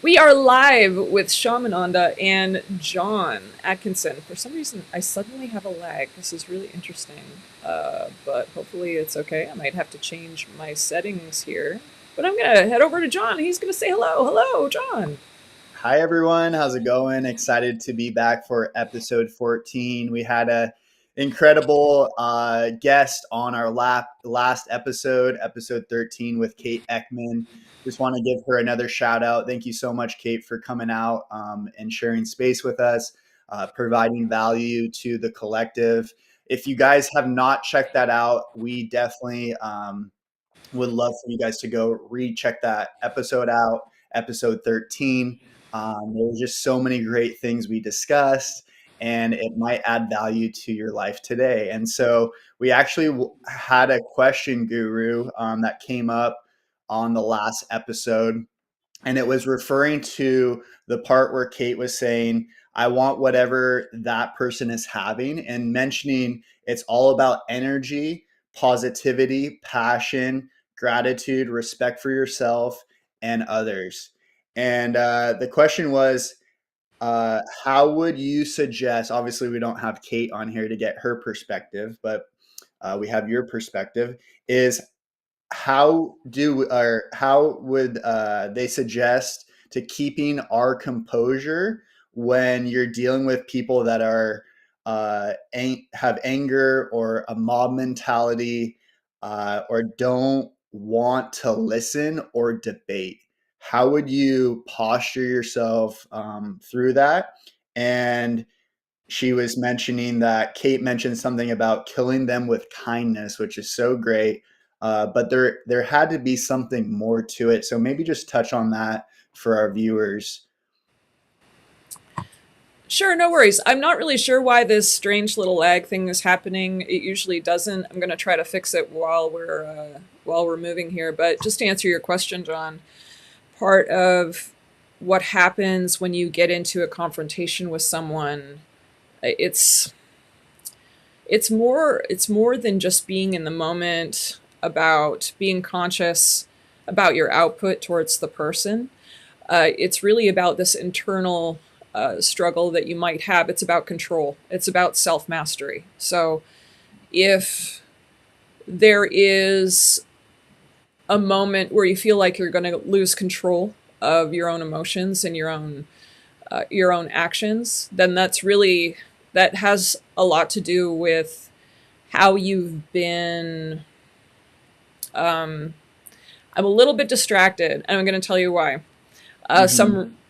We are live with Shamananda and John Atkinson. For some reason, I suddenly have a lag. This is really interesting, but hopefully it's okay. I might have to change my settings here. But I'm going to head over to John. He's going to say hello. Hello, John. Hi everyone, how's it going? Excited to be back for episode 14. We had a incredible guest on our last episode, episode 13 with Kate Ekman. Just want to give her another shout out. Thank you so much, Kate, for coming out and sharing space with us, providing value to the collective. If you guys have not checked that out, we definitely would love for you guys to go recheck that episode out, episode 13. There were just so many great things we discussed, and it might add value to your life today. And so we actually had a question, Guru, that came up on the last episode, and it was referring to the part where Kate was saying, I want whatever that person is having, and mentioning it's all about energy, positivity, passion, gratitude, respect for yourself and others. And the question was, how would you suggest? Obviously, we don't have Kate on here to get her perspective, but we have your perspective. Is how would they suggest to keeping our composure when you're dealing with people that are have anger or a mob mentality, or don't want to listen or debate? How would you posture yourself through that? And she was mentioning that Kate mentioned something about killing them with kindness, which is so great. But there had to be something more to it. So maybe just touch on that for our viewers. Sure, no worries. I'm not really sure why this strange little lag thing is happening. It usually doesn't. I'm going to try to fix it while we're moving here. But just to answer your question, John, part of what happens when you get into a confrontation with someone, it's it's more than just being in the moment, about being conscious about your output towards the person. It's really about this internal struggle that you might have. It's about control. It's about self mastery. So if there is a moment where you feel like you're going to lose control of your own emotions and your own actions, then that has a lot to do with how you've been. Um, I'm a little bit distracted, and I'm going to tell you why. Hmm.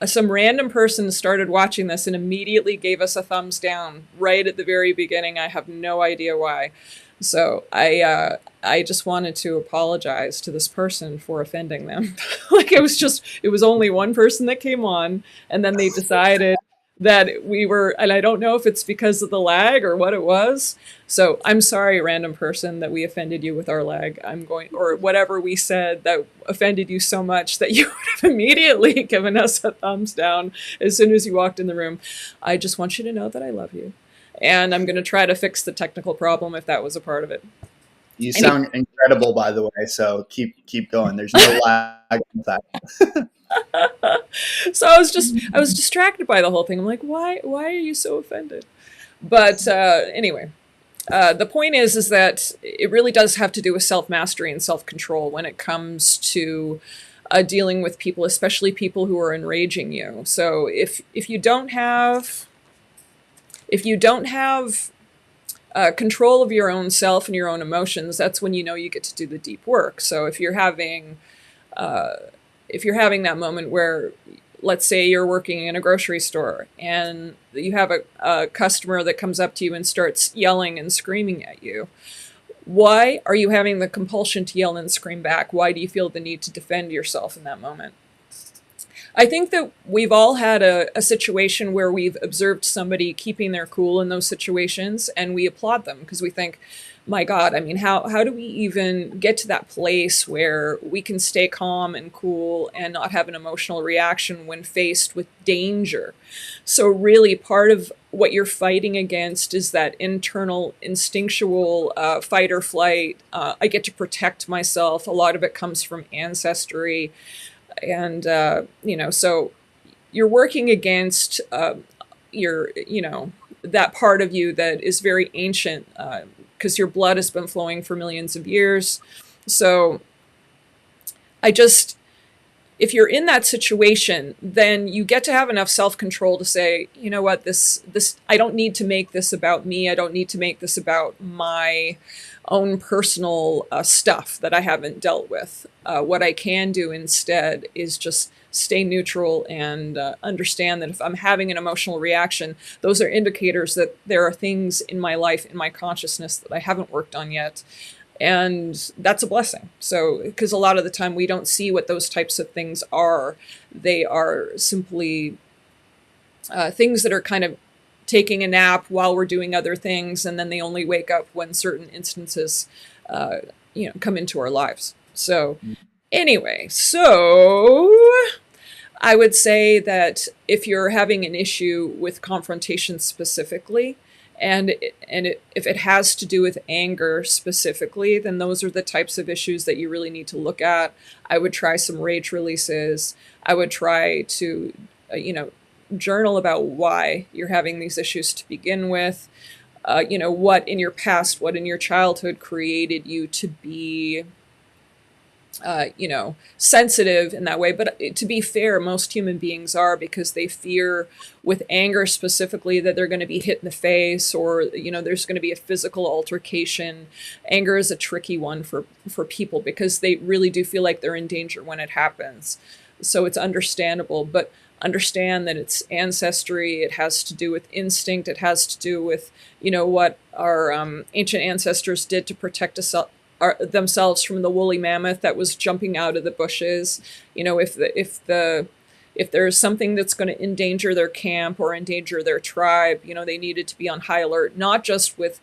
Some random person started watching this and immediately gave us a thumbs down right at the very beginning. I have no idea why. So I just wanted to apologize to this person for offending them. Like it was only one person that came on, and then they decided that we were, and I don't know if it's because of the lag or what it was. So I'm sorry, random person, that we offended you with our lag. Or whatever we said that offended you so much that you would have immediately given us a thumbs down as soon as you walked in the room. I just want you to know that I love you. And I'm going to try to fix the technical problem if that was a part of it. You Anyway, sound incredible, by the way. So keep going. There's no lag with that. so I was distracted by the whole thing. I'm like, why are you so offended? But anyway, the point is that it really does have to do with self mastery and self control when it comes to dealing with people, especially people who are enraging you. So if you don't have control of your own self and your own emotions, that's when you know you get to do the deep work. So uh, if you're having that moment where, let's say you're working in a grocery store and you have a customer that comes up to you and starts yelling and screaming at you, why are you having the compulsion to yell and scream back? Why do you feel the need to defend yourself in that moment? I think that we've all had a situation where we've observed somebody keeping their cool in those situations, and we applaud them because we think, my God, I mean, how do we even get to that place where we can stay calm and cool and not have an emotional reaction when faced with danger? So, really, part of what you're fighting against is that internal instinctual fight or flight. I get to protect myself. A lot of it comes from ancestry, and so you're working against your, that part of you that is very ancient, because your blood has been flowing for millions of years. So I just, if you're in that situation, then you get to have enough self-control to say, you know what, this I don't need to make this about me. I don't need to make this about my own personal stuff that I haven't dealt with. What I can do instead is just stay neutral and understand that if I'm having an emotional reaction, those are indicators that there are things in my life, in my consciousness, that I haven't worked on yet. And that's a blessing. So, because a lot of the time we don't see what those types of things are. They are simply things that are kind of taking a nap while we're doing other things, and then they only wake up when certain instances, come into our lives. So, anyway, so I would say that if you're having an issue with confrontation specifically, if it has to do with anger specifically, then those are the types of issues that you really need to look at. I would try some rage releases. I would try to, journal about why you're having these issues to begin with. What in your past, what in your childhood created you to be sensitive in that way. But to be fair, most human beings are, because they fear, with anger specifically, that they're going to be hit in the face, or, there's going to be a physical altercation. Anger is a tricky one for people, because they really do feel like they're in danger when it happens. So it's understandable, but understand that it's ancestry. It has to do with instinct. It has to do with, what our ancient ancestors did to protect us, themselves from the woolly mammoth that was jumping out of the bushes. If there's something that's going to endanger their camp or endanger their tribe, they needed to be on high alert, not just with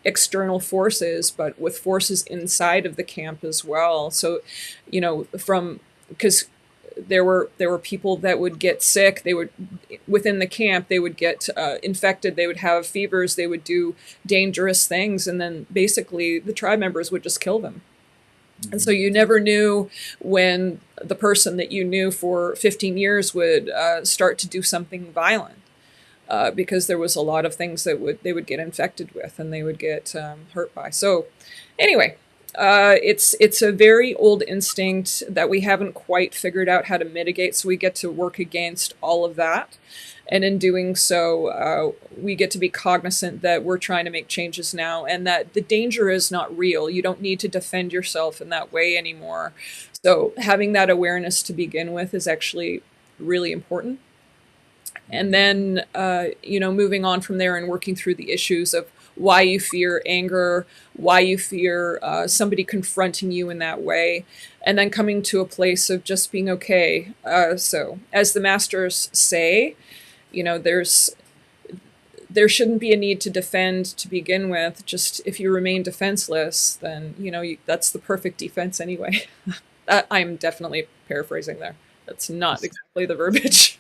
external forces, but with forces inside of the camp as well. So, because there were people that would get sick. They would, within the camp, they would get infected. They would have fevers. They would do dangerous things, and then basically the tribe members would just kill them. Mm-hmm. And so you never knew when the person that you knew for 15 years would start to do something violent, because there was a lot of things that they would get infected with, and they would get hurt by. So anyway. It's a very old instinct that we haven't quite figured out how to mitigate, so we get to work against all of that. And in doing so, we get to be cognizant that we're trying to make changes now, and that the danger is not real. You don't need to defend yourself in that way anymore. So having that awareness to begin with is actually really important. And then, moving on from there and working through the issues of why you fear anger, why you fear somebody confronting you in that way, and then coming to a place of just being okay. So, as the masters say, there shouldn't be a need to defend to begin with. Just if you remain defenseless, then, that's the perfect defense anyway. I'm definitely paraphrasing there. That's not exactly the verbiage.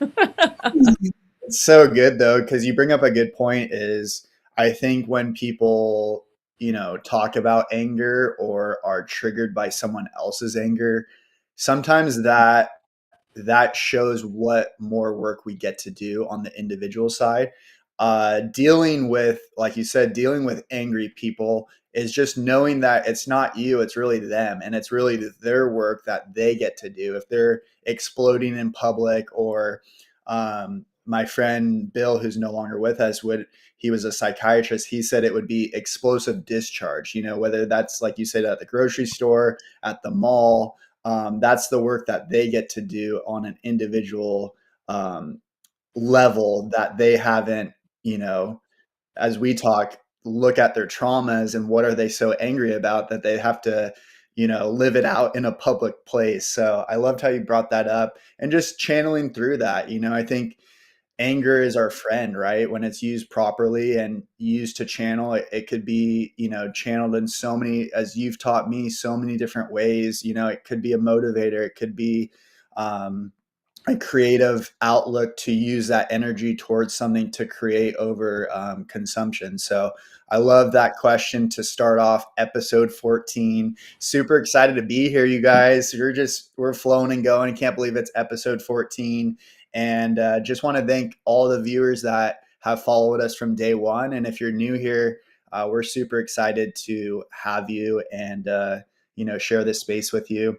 It's so good though, because you bring up a good point. Is I think when people, talk about anger or are triggered by someone else's anger, sometimes that shows what more work we get to do on the individual side. Dealing with, like you said, dealing with angry people is just knowing that it's not you, it's really them. And it's really their work that they get to do. If they're exploding in public, or my friend Bill, who's no longer with us, he was a psychiatrist. He said it would be explosive discharge, whether that's, like you said, at the grocery store, at the mall. That's the work that they get to do on an individual level, that they haven't, as we talk, look at their traumas and what are they so angry about that they have to, live it out in a public place. So I loved how you brought that up, and just channeling through that. I think anger is our friend, right? When it's used properly and used to channel, it could be, channeled in so many, as you've taught me, so many different ways. It could be a motivator. It could be, a creative outlook to use that energy towards something to create over consumption. So I love that question to start off episode 14. Super excited to be here, you guys. We're flowing and going. Can't believe it's episode 14. And just want to thank all the viewers that have followed us from day one. And if you're new here, we're super excited to have you and share this space with you.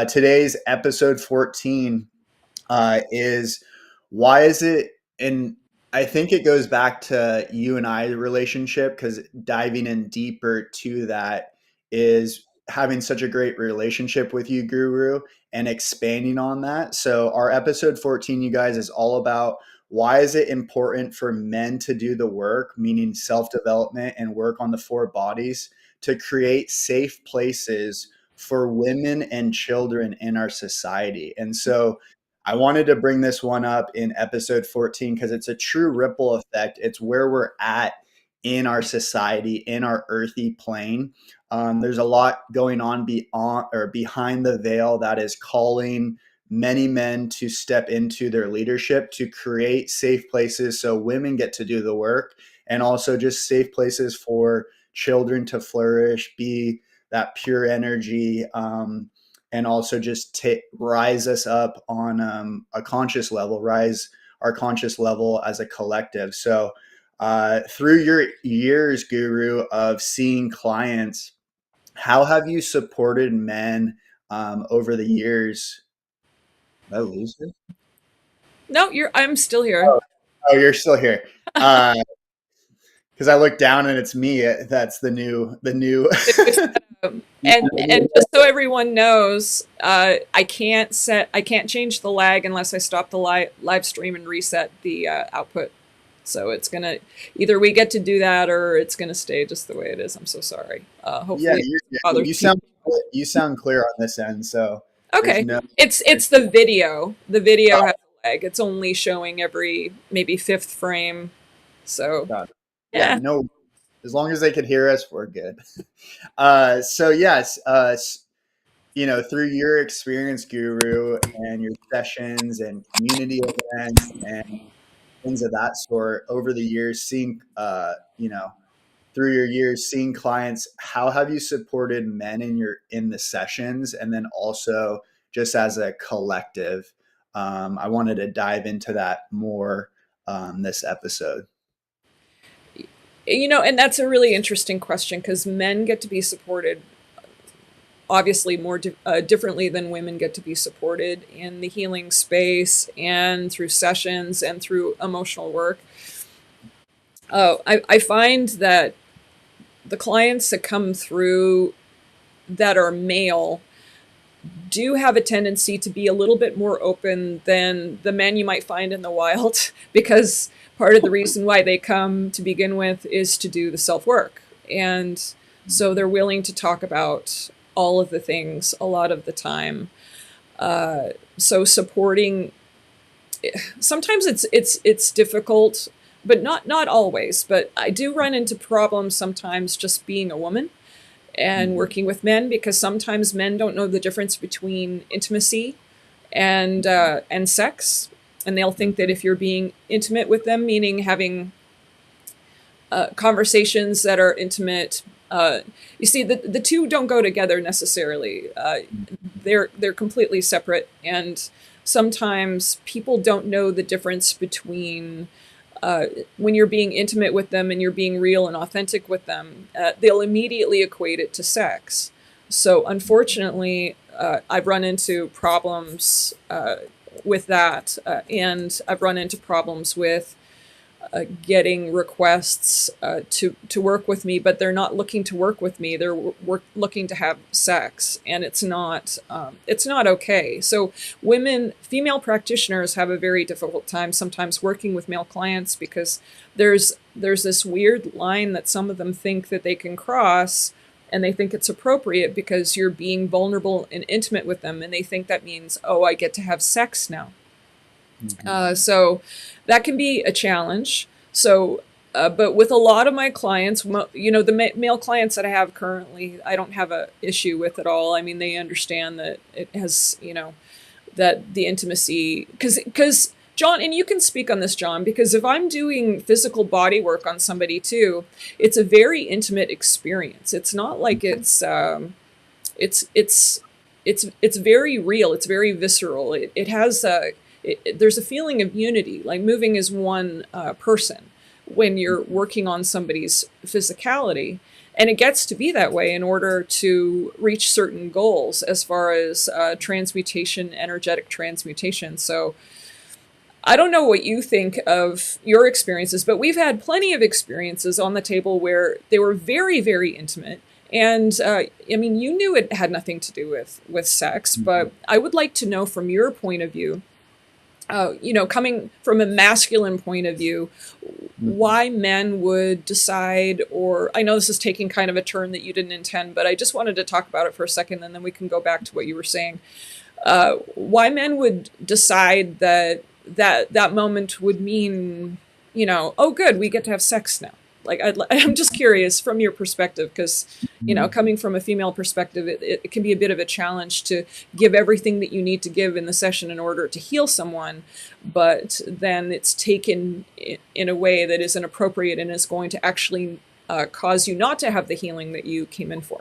Today's episode 14 is why is it, and I think it goes back to you and I relationship, because diving in deeper to that is having such a great relationship with you, Guru, and expanding on that. So our episode 14, you guys, is all about why is it important for men to do the work, meaning self-development and work on the four bodies, to create safe places for women and children in our society. And so I wanted to bring this one up in episode 14 because it's a true ripple effect. It's where we're at in our society, in our earthy plane. There's a lot going on beyond or behind the veil that is calling many men to step into their leadership, to create safe places so women get to do the work, and also just safe places for children to flourish, be that pure energy, and also just rise us up on a conscious level, rise our conscious level as a collective. So through your years, Guru, of seeing clients, how have you supported men over the years? Did I lose it? No, I'm still here. Oh, oh, you're still here. Because I look down and it's me. That's the new. And just so everyone knows, I can't change the lag unless I stop the live stream and reset the output. So it's gonna, either we get to do that or it's gonna stay just the way it is. I'm so sorry. Yeah, Hopefully you sound clear on this end. So there's okay. no. It's the video. The video has a lag. It's only showing every maybe fifth frame. So God. Yeah, yeah. no. As long as they can hear us, we're good. So yes, through your experience, Guru, and your sessions and community events and things of that sort over the years, seeing, through your years, seeing clients, how have you supported men in the sessions, and then also just as a collective? I wanted to dive into that more this episode. And that's a really interesting question because men get to be supported obviously more differently than women get to be supported in the healing space and through sessions and through emotional work. I find that the clients that come through that are male do have a tendency to be a little bit more open than the men you might find in the wild, because part of the reason why they come to begin with is to do the self-work. And so they're willing to talk about all of the things a lot of the time. So supporting, sometimes it's difficult, but not always. But I do run into problems sometimes just being a woman and working with men, because sometimes men don't know the difference between intimacy and sex, and they'll think that if you're being intimate with them, meaning having conversations that are intimate, you see, the two don't go together necessarily. They're completely separate, and sometimes people don't know the difference between when you're being intimate with them and you're being real and authentic with them. They'll immediately equate it to sex. So unfortunately, I've run into problems with that, and I've run into problems with getting requests to work with me, but they're not looking to work with me. They're looking to have sex, and it's not okay. So female practitioners have a very difficult time sometimes working with male clients, because there's this weird line that some of them think that they can cross, and they think it's appropriate because you're being vulnerable and intimate with them, and they think that means, oh, I get to have sex now. So that can be a challenge. So, but with a lot of my clients, the male clients that I have currently, I don't have a issue with at all. I mean, they understand that it has, that the intimacy, because John, and you can speak on this, John, because if I'm doing physical body work on somebody too, it's a very intimate experience. It's not like it's it's very real. It's very visceral. It has there's a feeling of unity, like moving as one person when you're working on somebody's physicality. And it gets to be that way in order to reach certain goals as far as transmutation, energetic transmutation. So I don't know what you think of your experiences, but we've had plenty of experiences on the table where they were very, very intimate. And I mean, you knew it had nothing to do with sex, but I would like to know from your point of view, coming from a masculine point of view, Mhm. why men would decide, or I know this is taking kind of a turn that you didn't intend, but I just wanted to talk about it for a second, and then we can go back to what you were saying. Why men would decide that moment would mean, oh, good, we get to have sex now. Like, I'm just curious from your perspective, because, Mhm. coming from a female perspective, it can be a bit of a challenge to give everything that you need to give in the session in order to heal someone, but then it's taken in a way that is inappropriate and is going to actually cause you not to have the healing that you came in for.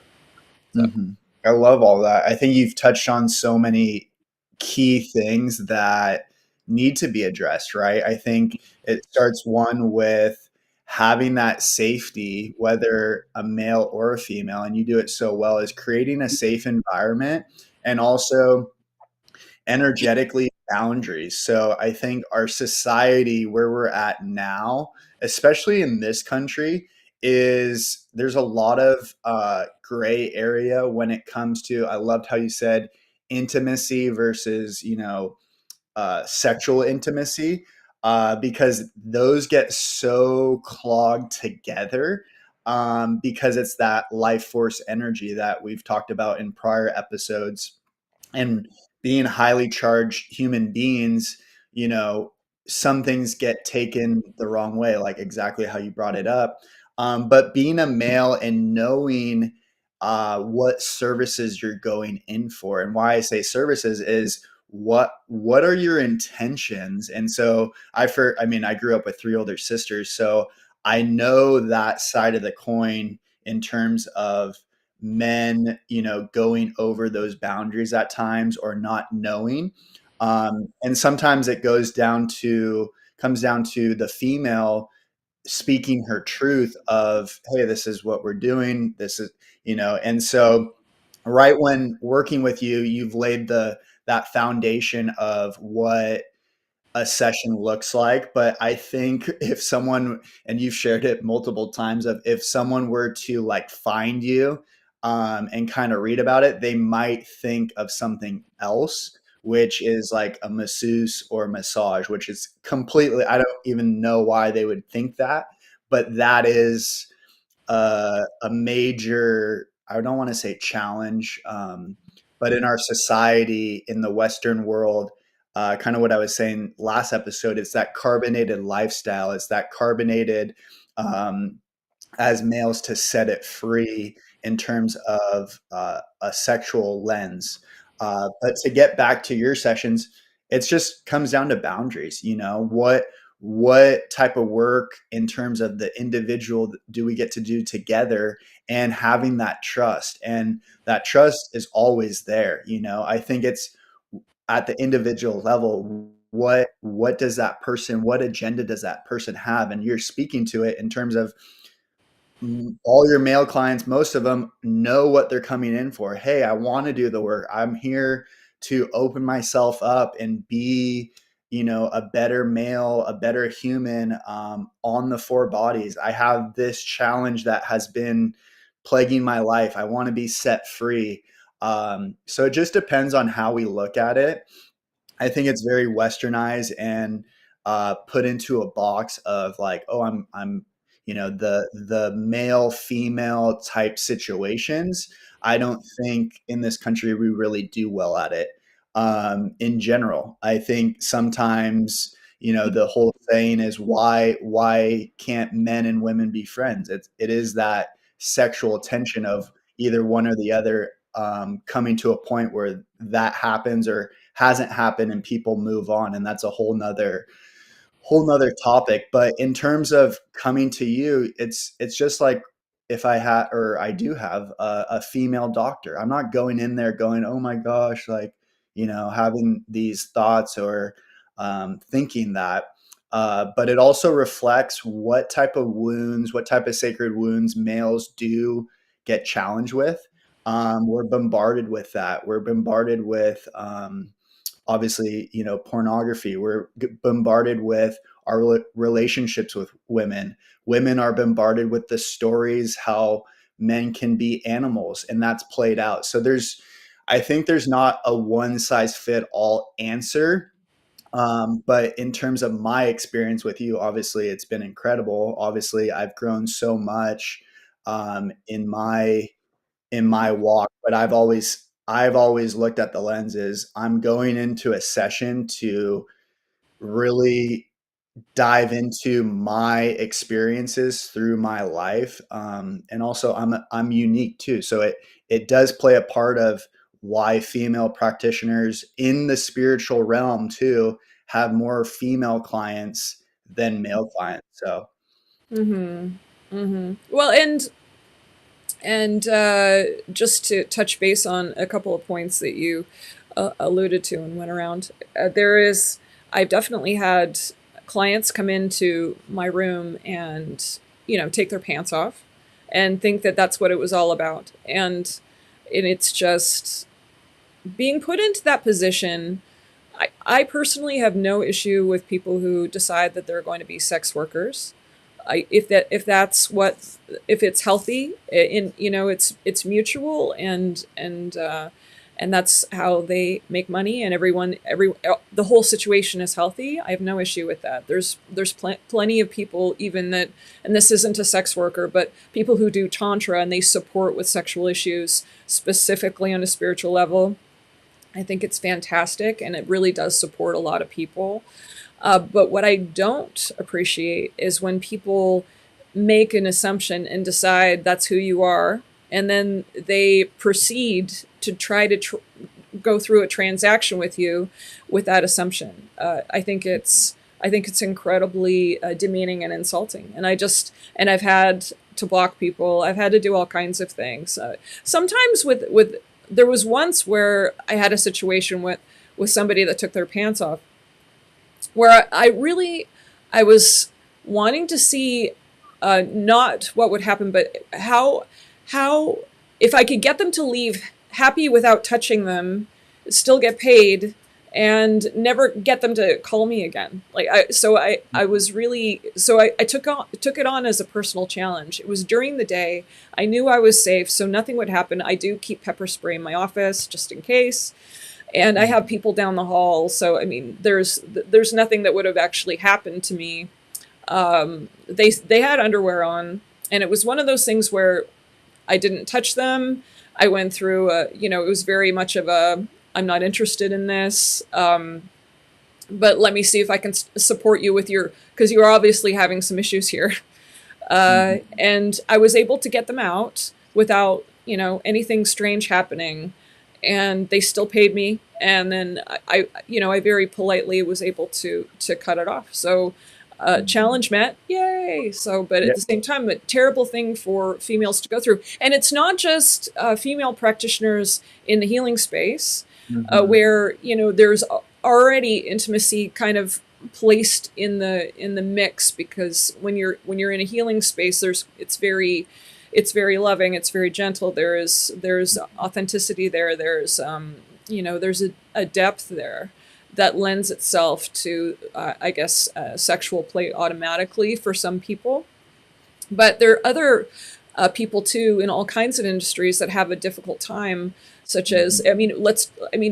So, Mhm. I love all that. I think you've touched on so many key things that need to be addressed, right? I think it starts one with having that safety, whether a male or a female, and you do it so well, is creating a safe environment and also energetically boundaries. So I think our society, where we're at now, especially in this country, is there's a lot of gray area when it comes to. I loved how you said intimacy versus sexual intimacy, because those get so clogged together, because it's that life force energy that we've talked about in prior episodes, and being highly charged human beings, you know, some things get taken the wrong way, like exactly how you brought it up. But being a male and knowing what services you're going in for, and why I say services is what are your intentions? And so I mean, I grew up with three older sisters, so I know that side of the coin in terms of men, going over those boundaries at times or not knowing. And sometimes it comes down to the female speaking her truth of, hey, this is what we're doing. This is, and so right when working with you, you've laid that foundation of what a session looks like. But I think if someone, and you've shared it multiple times, of if someone were to like find you and kind of read about it, they might think of something else, which is like a masseuse or massage, which is completely, I don't even know why they would think that, but that is a major, I don't want to say challenge, but in our society, in the Western world, kind of what I was saying last episode, it's that carbonated lifestyle. It's that carbonated, um, as males, to set it free in terms of a sexual lens. But to get back to your sessions, it just comes down to boundaries. What type of work in terms of the individual do we get to do together, and having that trust, and that trust is always there. I think it's at the individual level. What does that person, what agenda does that person have, and you're speaking to it in terms of all your male clients, most of them know what they're coming in for. Hey, I want to do the work. I'm here to open myself up and be, a better male, a better human, on the four bodies. I have this challenge that has been plaguing my life. I want to be set free. So it just depends on how we look at it. I think it's very westernized and put into a box of like, oh, I'm, the male female type situations. I don't think in this country we really do well at it. In general, I think sometimes, the whole saying is, why can't men and women be friends? It is that sexual tension of either one or the other, coming to a point where that happens, or hasn't happened and people move on, and that's a whole nother topic. But in terms of coming to you, it's just like, if I had, or I do have a female doctor, I'm not going in there going, oh my gosh, like, having these thoughts, or thinking that. But it also reflects what type of wounds, what type of sacred wounds males do get challenged with. We're bombarded with that. We're bombarded with, obviously, pornography. We're bombarded with our relationships with women. Women are bombarded with the stories how men can be animals, and that's played out. So I think there's not a one size fit all answer. But in terms of my experience with you, obviously it's been incredible. Obviously, I've grown so much in my walk, but I've always looked at the lenses. I'm going into a session to really dive into my experiences through my life, and also I'm unique too, so it does play a part of why female practitioners in the spiritual realm too have more female clients than male clients. So Well, and just to touch base on a couple of points that you alluded to and went around, I've definitely had clients come into my room and, take their pants off and think that that's what it was all about. And it's just being put into that position. I personally have no issue with people who decide that they're going to be sex workers. If it's healthy, it's mutual, and that's how they make money, and the whole situation is healthy. I have no issue with that. There's plenty of people, even that, and this isn't a sex worker, but people who do tantra and they support with sexual issues specifically on a spiritual level. I think it's fantastic, and it really does support a lot of people. But what I don't appreciate is when people make an assumption and decide that's who you are, and then they proceed to try to go through a transaction with you with that assumption. I think it's incredibly demeaning and insulting, and I've had to block people. I've had to do all kinds of things. Sometimes with there was once where I had a situation with somebody that took their pants off, where I was wanting to see not what would happen, but how if I could get them to leave happy without touching them, still get paid, and never get them to call me again. I was really, I took it on as a personal challenge. It was during the day. I knew I was safe, so nothing would happen. I do keep pepper spray in my office just in case. And I have people down the hall, so I mean, there's nothing that would have actually happened to me. They had underwear on, and it was one of those things where I didn't touch them. I went through it was very much of a, I'm not interested in this, but let me see if I can support you with because you're obviously having some issues here. And I was able to get them out without anything strange happening, and they still paid me. And then I very politely was able to cut it off. So challenge met, yay. So, but at the same time, a terrible thing for females to go through. And it's not just female practitioners in the healing space, where there's already intimacy kind of placed in the mix, because when you're in a healing space, it's very loving, it's very gentle. There's authenticity there. There's a depth there that lends itself to sexual play automatically for some people. But there are other people too in all kinds of industries that have a difficult time, such as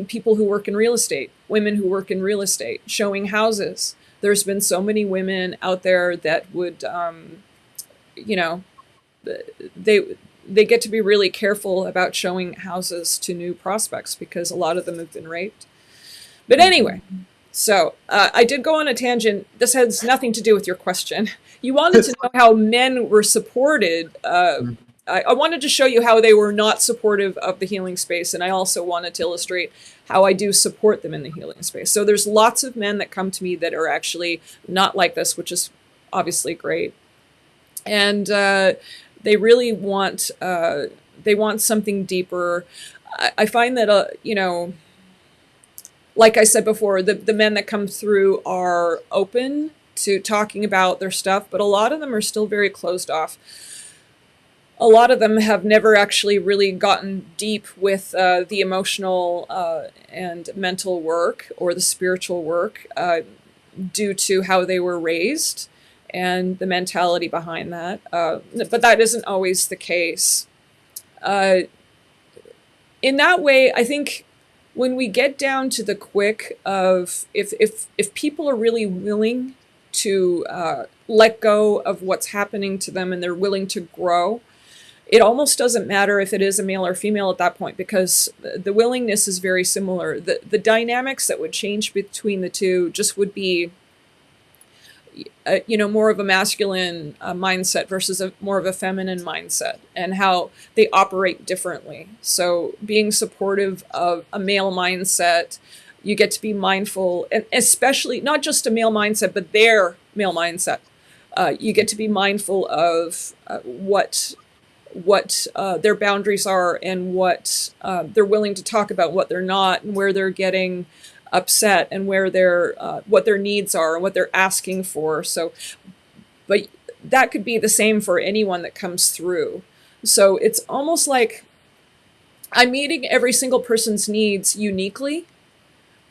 people who work in real estate, women who work in real estate, showing houses. There's been so many women out there that would they get to be really careful about showing houses to new prospects, because a lot of them have been raped. But anyway, so I did go on a tangent. This has nothing to do with your question. You wanted to know how men were supported I wanted to show you how they were not supportive of the healing space, and I also wanted to illustrate how I do support them in the healing space. So there's lots of men that come to me that are actually not like this, which is obviously great, and they really want they want something deeper. I find that like I said before, the men that come through are open to talking about their stuff, but a lot of them are still very closed off. A lot of them have never actually really gotten deep with the emotional and mental work or the spiritual work due to how they were raised and the mentality behind that. But that isn't always the case. Uh, in that way, I think when we get down to the quick of if people are really willing to let go of what's happening to them and they're willing to grow, it almost doesn't matter if it is a male or female at that point, because the willingness is very similar. The dynamics that would change between the two just would be more of a masculine mindset versus more of a feminine mindset, and how they operate differently. So being supportive of a male mindset, you get to be mindful, and especially not just a male mindset, but their male mindset. You get to be mindful of what their boundaries are, and what they're willing to talk about, what they're not, and where they're getting upset, and where their what their needs are and what they're asking for. So, but that could be the same for anyone that comes through. So it's almost like I'm meeting every single person's needs uniquely,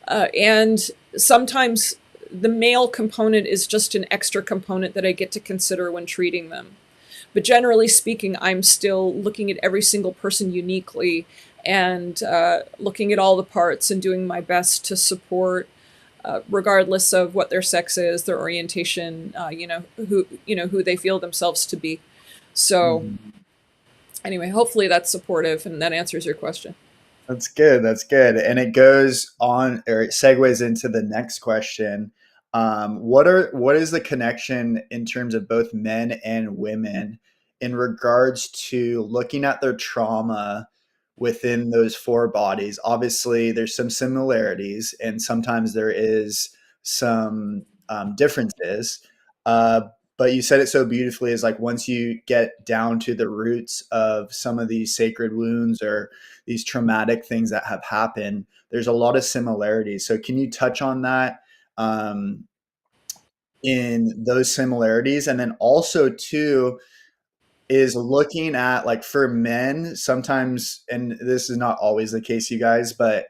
and sometimes the male component is just an extra component that I get to consider when treating them. But generally speaking, I'm still looking at every single person uniquely, and looking at all the parts and doing my best to support, regardless of what their sex is, their orientation, who they feel themselves to be. So Mhm. anyway, hopefully that's supportive and that answers your question. That's good. That's good. And it goes on, or it segues into the next question. What is the connection in terms of both men and women in regards to looking at their trauma within those four bodies? Obviously, there's some similarities, and sometimes there is some differences. Uh, but you said it so beautifully, is like once you get down to the roots of some of these sacred wounds or these traumatic things that have happened, there's a lot of similarities. So can you touch on that, um, in those similarities? And then also too, is looking at, like, for men sometimes, and this is not always the case, you guys, but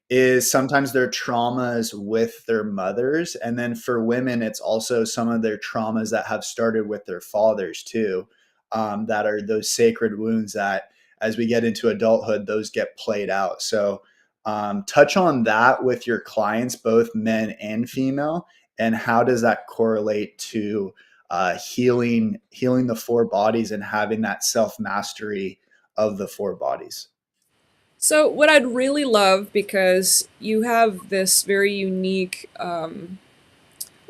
is sometimes their traumas with their mothers, and then for women it's also some of their traumas that have started with their fathers too, that are those sacred wounds that as we get into adulthood those get played out. So touch on that with your clients, both men and female, and how does that correlate to healing the four bodies and having that self mastery of the four bodies. So what I'd really love, because you have this very unique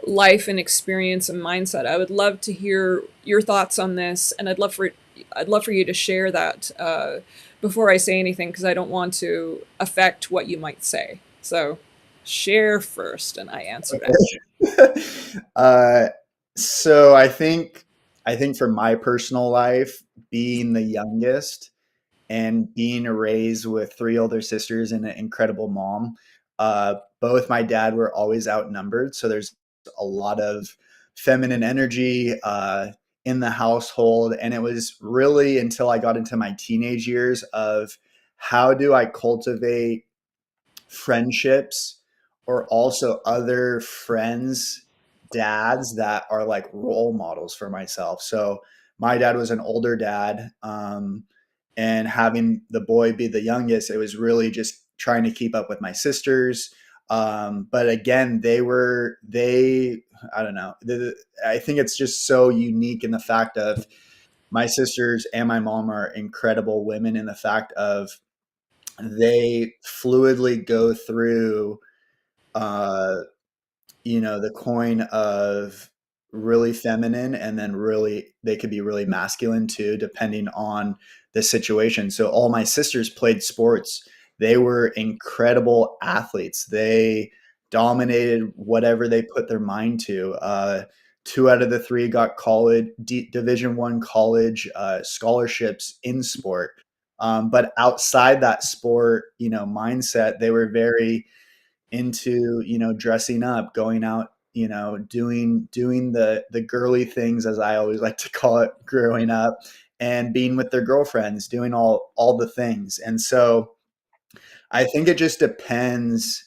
life and experience and mindset, I would love to hear your thoughts on this, and I'd love for you to share that before I say anything, because I don't want to affect what you might say. So share first, and I answer after. Okay. uh, so I think for my personal life, being the youngest and being raised with three older sisters and an incredible mom, both my dad were always outnumbered. So there's a lot of feminine energy in the household. And it was really until I got into my teenage years of how do I cultivate friendships or also other friends, dads that are like role models for myself. So my dad was an older dad, and having the boy be the youngest, it was really just trying to keep up with my sisters. But again, I don't know. I think it's just so unique in the fact of my sisters and my mom are incredible women in the fact of they fluidly go through, uh, the coin of really feminine, and then really they could be really masculine too, depending on the situation. So all my sisters played sports. They were incredible athletes. They dominated whatever they put their mind to. Two out of the three got college Division I college scholarships in sport. But outside that sport, mindset, they were very into dressing up, going out, doing the girly things, as I always like to call it, growing up, and being with their girlfriends, doing all the things. And so I think it just depends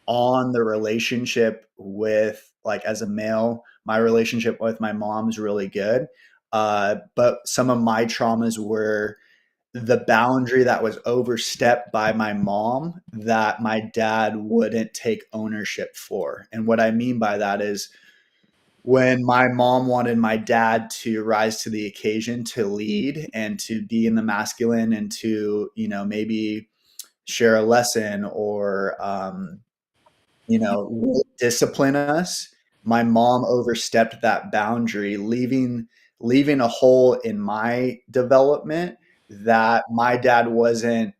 on the relationship. With, like, as a male, my relationship with my mom's really good, but some of my traumas were the boundary that was overstepped by my mom that my dad wouldn't take ownership for. And what I mean by that is, when my mom wanted my dad to rise to the occasion, to lead and to be in the masculine, and to, maybe share a lesson, or really discipline us, my mom overstepped that boundary, leaving a hole in my development that my dad wasn't,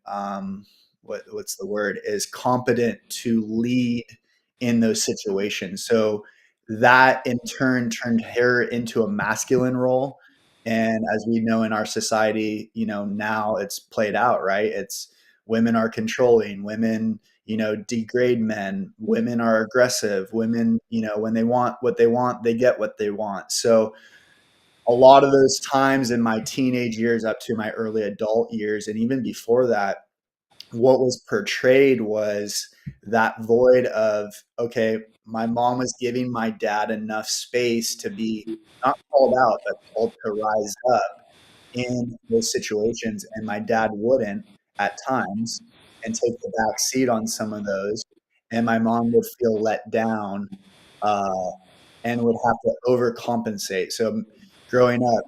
what's the word, is competent to lead in those situations. So that in turn turned her into a masculine role. And as we know in our society, now it's played out, right? It's women are controlling, women, degrade men, women are aggressive, women, when they want what they want, they get what they want. So a lot of those times in my teenage years up to my early adult years, and even before that, what was portrayed was that void of, okay, my mom was giving my dad enough space to be not called out, but called to rise up in those situations, and my dad wouldn't at times, and take the back seat on some of those, and my mom would feel let down, uh, and would have to overcompensate. So growing up,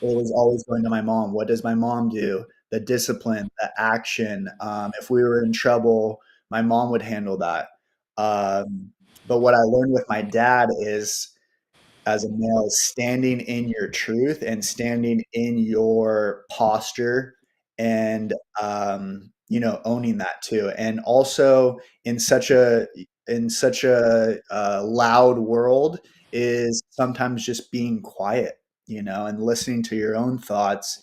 it was always going to my mom. What does my mom do? The discipline, the action. If we were in trouble, my mom would handle that. But what I learned with my dad is, as a male, is standing in your truth and standing in your posture, and owning that too. And also, in such a loud world, is sometimes just being quiet, and listening to your own thoughts.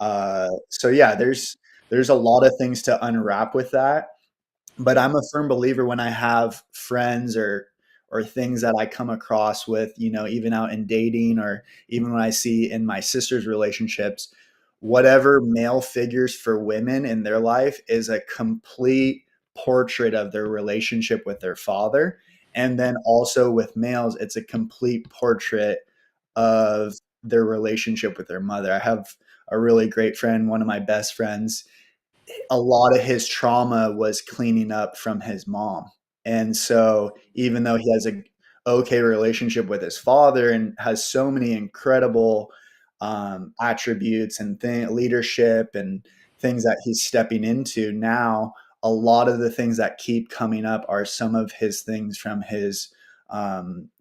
So yeah, there's a lot of things to unwrap with that. But I'm a firm believer, when I have friends or things that I come across with, even out in dating, or even when I see in my sister's relationships, whatever male figures for women in their life is a complete portrait of their relationship with their father. And then also with males, it's a complete portrait of their relationship with their mother. I have a really great friend, one of my best friends. A lot of his trauma was cleaning up from his mom. And so even though he has a okay relationship with his father and has so many incredible attributes and leadership and things that he's stepping into now, a lot of the things that keep coming up are some of his things from his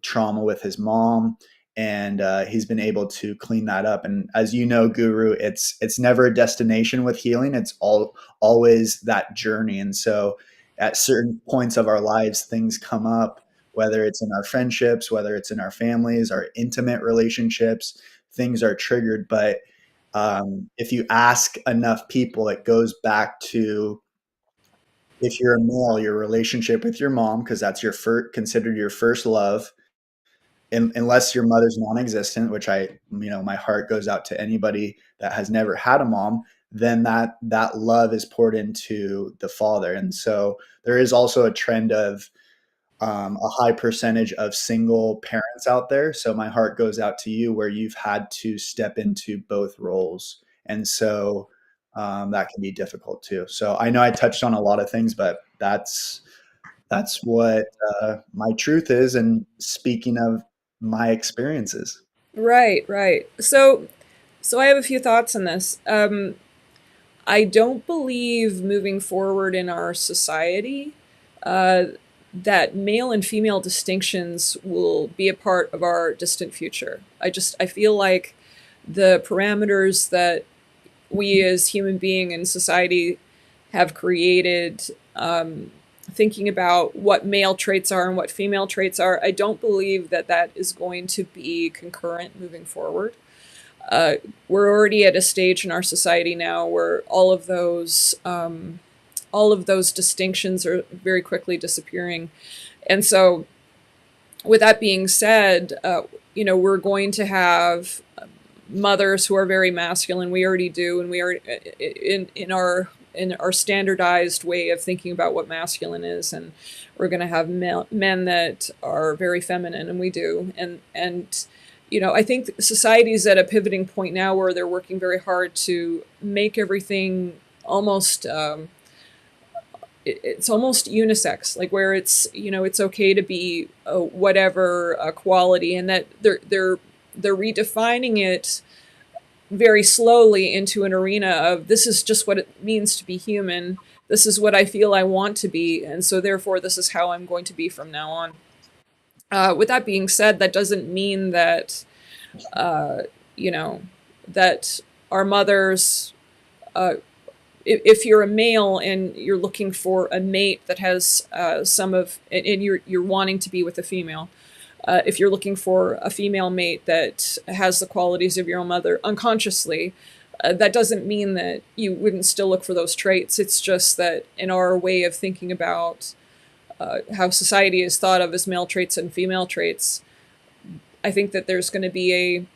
trauma with his mom. And he's been able to clean that up. And as you know, Guru, it's never a destination with healing. It's always that journey. And so at certain points of our lives, things come up, whether it's in our friendships, whether it's in our families, our intimate relationships, things are triggered. But if you ask enough people, it goes back to, if you're a male, your relationship with your mom, because that's considered your first love, unless your mother's non-existent, which my heart goes out to anybody that has never had a mom, then that love is poured into the father. And so there is also a trend of a high percentage of single parents out there. So my heart goes out to you, where you've had to step into both roles. And so that can be difficult too. So I know I touched on a lot of things, but that's what my truth is. And speaking of my experiences. Right, right. So I have a few thoughts on this. I don't believe moving forward in our society, uh, that male and female distinctions will be a part of our distant future. I feel like the parameters that we as human being and society have created, thinking about what male traits are and what female traits are, I don't believe that that is going to be concurrent moving forward. We're already at a stage in our society now where all of those distinctions are very quickly disappearing. And so, with that being said, we're going to have mothers who are very masculine. We already do, and we are in our standardized way of thinking about what masculine is, and we're going to have men that are very feminine, and we do, and I think society's at a pivoting point now where they're working very hard to make everything almost it's almost unisex, like where it's okay to be whatever quality, and that they're redefining it very slowly into an arena of, this is just what it means to be human. This is what I feel I want to be, and so therefore this is how I'm going to be from now on. With that being said, that doesn't mean that that our mothers, if you're a male and you're looking for a mate that has and you're wanting to be with a female, if you're looking for a female mate that has the qualities of your own mother unconsciously, that doesn't mean that you wouldn't still look for those traits. It's just that in our way of thinking about how society is thought of as male traits and female traits, I think that there's going to be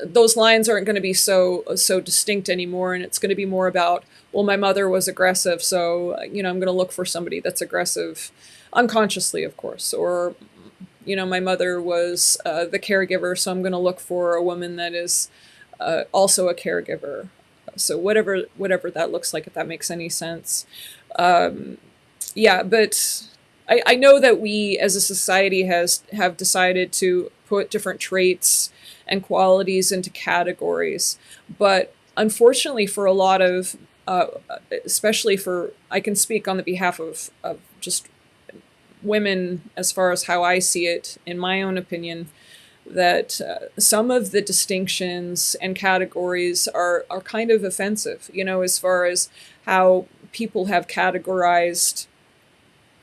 those lines aren't going to be so distinct anymore, and it's going to be more about, well, my mother was aggressive, so I'm going to look for somebody that's aggressive, unconsciously, of course, or my mother was the caregiver, so I'm going to look for a woman that is also a caregiver. So whatever that looks like, if that makes any sense. Yeah, but I know that we as a society have decided to put different traits and qualities into categories, but unfortunately for a lot of, especially for, I can speak on the behalf of just women as far as how I see it, in my own opinion, that some of the distinctions and categories are kind of offensive, as far as how people have categorized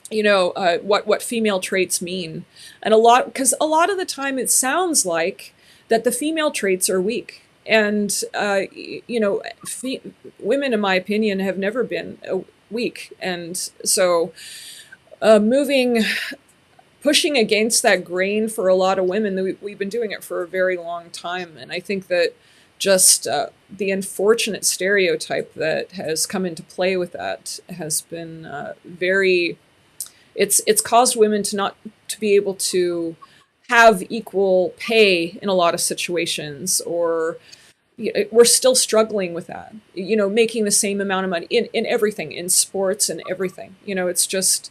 what female traits mean. And because a lot of the time it sounds like that the female traits are weak. And, women, in my opinion, have never been weak. And so pushing against that grain for a lot of women, we've been doing it for a very long time. And I think that just the unfortunate stereotype that has come into play with that has been it's caused women to be able to have equal pay in a lot of situations, or we're still struggling with that, making the same amount of money in everything, in sports and everything. It's just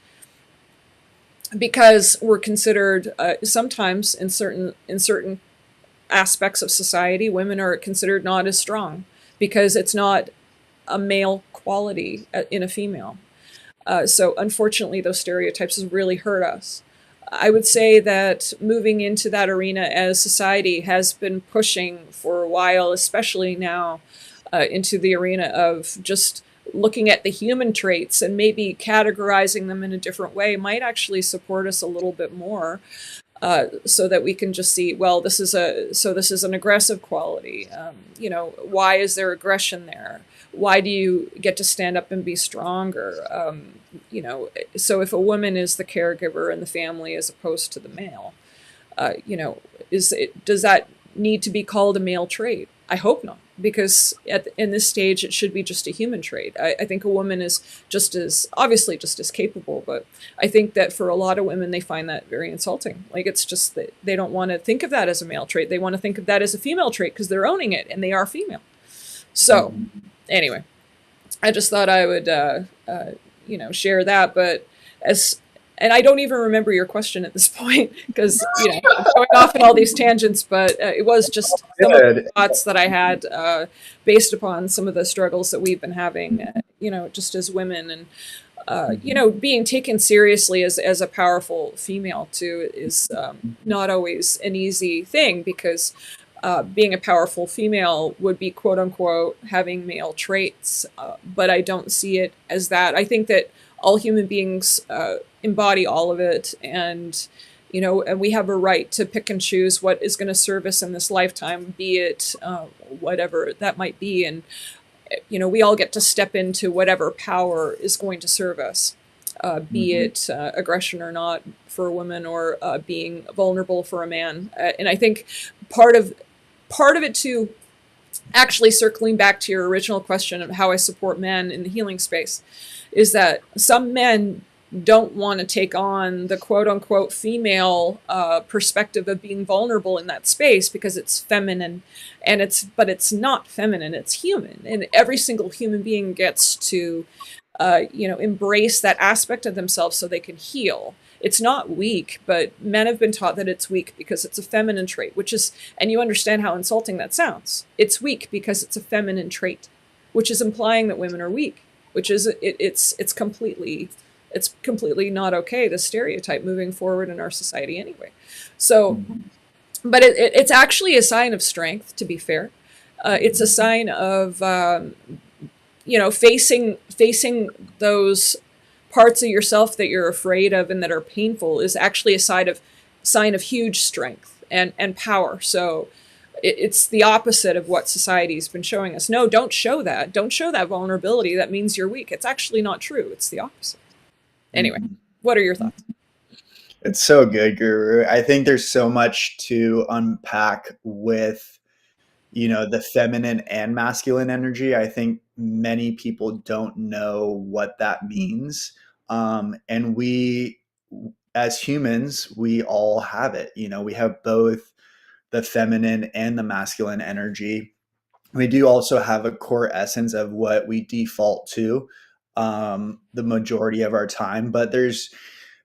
because we're considered sometimes in certain aspects of society, women are considered not as strong because it's not a male quality in a female. So unfortunately, those stereotypes has really hurt us. I would say that moving into that arena as society has been pushing for a while, especially now, into the arena of just looking at the human traits and maybe categorizing them in a different way, might actually support us a little bit more, so that we can just see, well, this is an aggressive quality. Why is there aggression there? Why do you get to stand up and be stronger? So if a woman is the caregiver in the family as opposed to the male, does that need to be called a male trait? I hope not, because in this stage, it should be just a human trait. I think a woman is obviously just as capable, but I think that for a lot of women, they find that very insulting. Like, it's just that they don't want to think of that as a male trait. They want to think of that as a female trait because they're owning it and they are female. So anyway, I just thought I would, share that. But and I don't even remember your question at this point because, I'm going off on all these tangents, but it was just some of the thoughts that I had based upon some of the struggles that we've been having, just as women. And being taken seriously as a powerful female too is not always an easy thing, because being a powerful female would be quote unquote having male traits, but I don't see it as that. I think that all human beings embody all of it, and we have a right to pick and choose what is going to serve us in this lifetime, be it whatever that might be, and we all get to step into whatever power is going to serve us, be Mhm. it aggression or not for a woman, or being vulnerable for a man. And I think part of part of it too, actually circling back to your original question of how I support men in the healing space, is that some men don't want to take on the quote unquote female perspective of being vulnerable in that space because it's feminine, but it's not feminine, it's human, and every single human being gets to embrace that aspect of themselves so they can heal. It's not weak, but men have been taught that it's weak because it's a feminine trait, which is, and you understand how insulting that sounds. It's weak because it's a feminine trait, which is implying that women are weak, which is it's completely not okay, the stereotype moving forward in our society anyway. So, Mhm. but it's actually a sign of strength, to be fair. It's a sign of facing those parts of yourself that you're afraid of and that are painful is actually a sign of huge strength and power. So it's the opposite of what society's been showing us. No, don't show that. Don't show that vulnerability. That means you're weak. It's actually not true. It's the opposite. Anyway, Mhm. what are your thoughts? It's so good, Guru. I think there's so much to unpack with, the feminine and masculine energy. I think many people don't know what that means. And we, as humans, we all have it. We have both the feminine and the masculine energy. We do also have a core essence of what we default to the majority of our time. But there's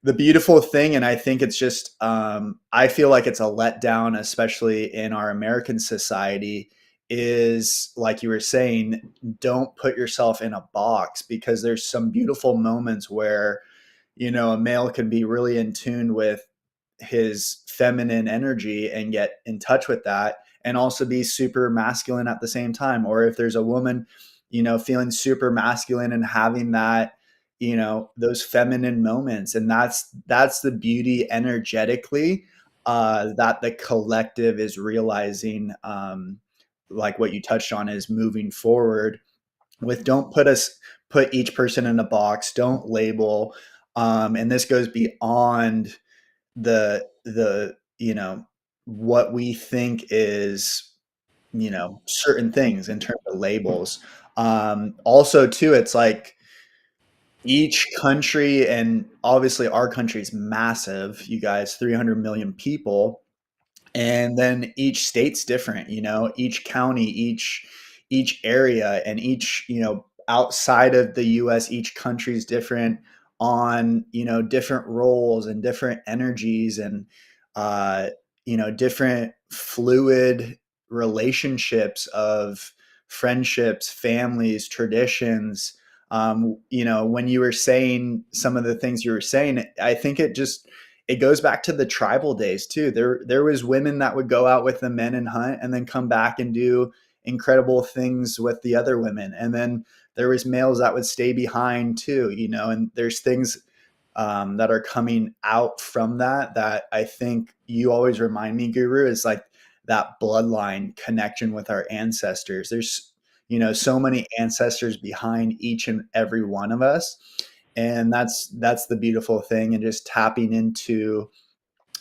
the beautiful thing, and I think it's just, I feel like it's a letdown, especially in our American society, is like you were saying, don't put yourself in a box, because there's some beautiful moments where, a male can be really in tune with his feminine energy and get in touch with that, and also be super masculine at the same time. Or if there's a woman, feeling super masculine and having that, those feminine moments. And that's the beauty energetically, that the collective is realizing, like what you touched on, is moving forward with, don't put each person in a box, don't label. And this goes beyond the what we think is, certain things in terms of labels. Also too, it's like each country, and obviously our country is massive, you guys, 300 million people, and then each state's different, each county, each area, and each, outside of the US, each country's different on, different roles and different energies, and uh different fluid relationships of friendships, families, traditions. When you were saying some of the things you were saying, I think it goes back to the tribal days too. There was women that would go out with the men and hunt, and then come back and do incredible things with the other women. And then there was males that would stay behind too, and there's things that are coming out from that I think you always remind me, Guru, is like that bloodline connection with our ancestors. There's, so many ancestors behind each and every one of us. And that's the beautiful thing, and just tapping into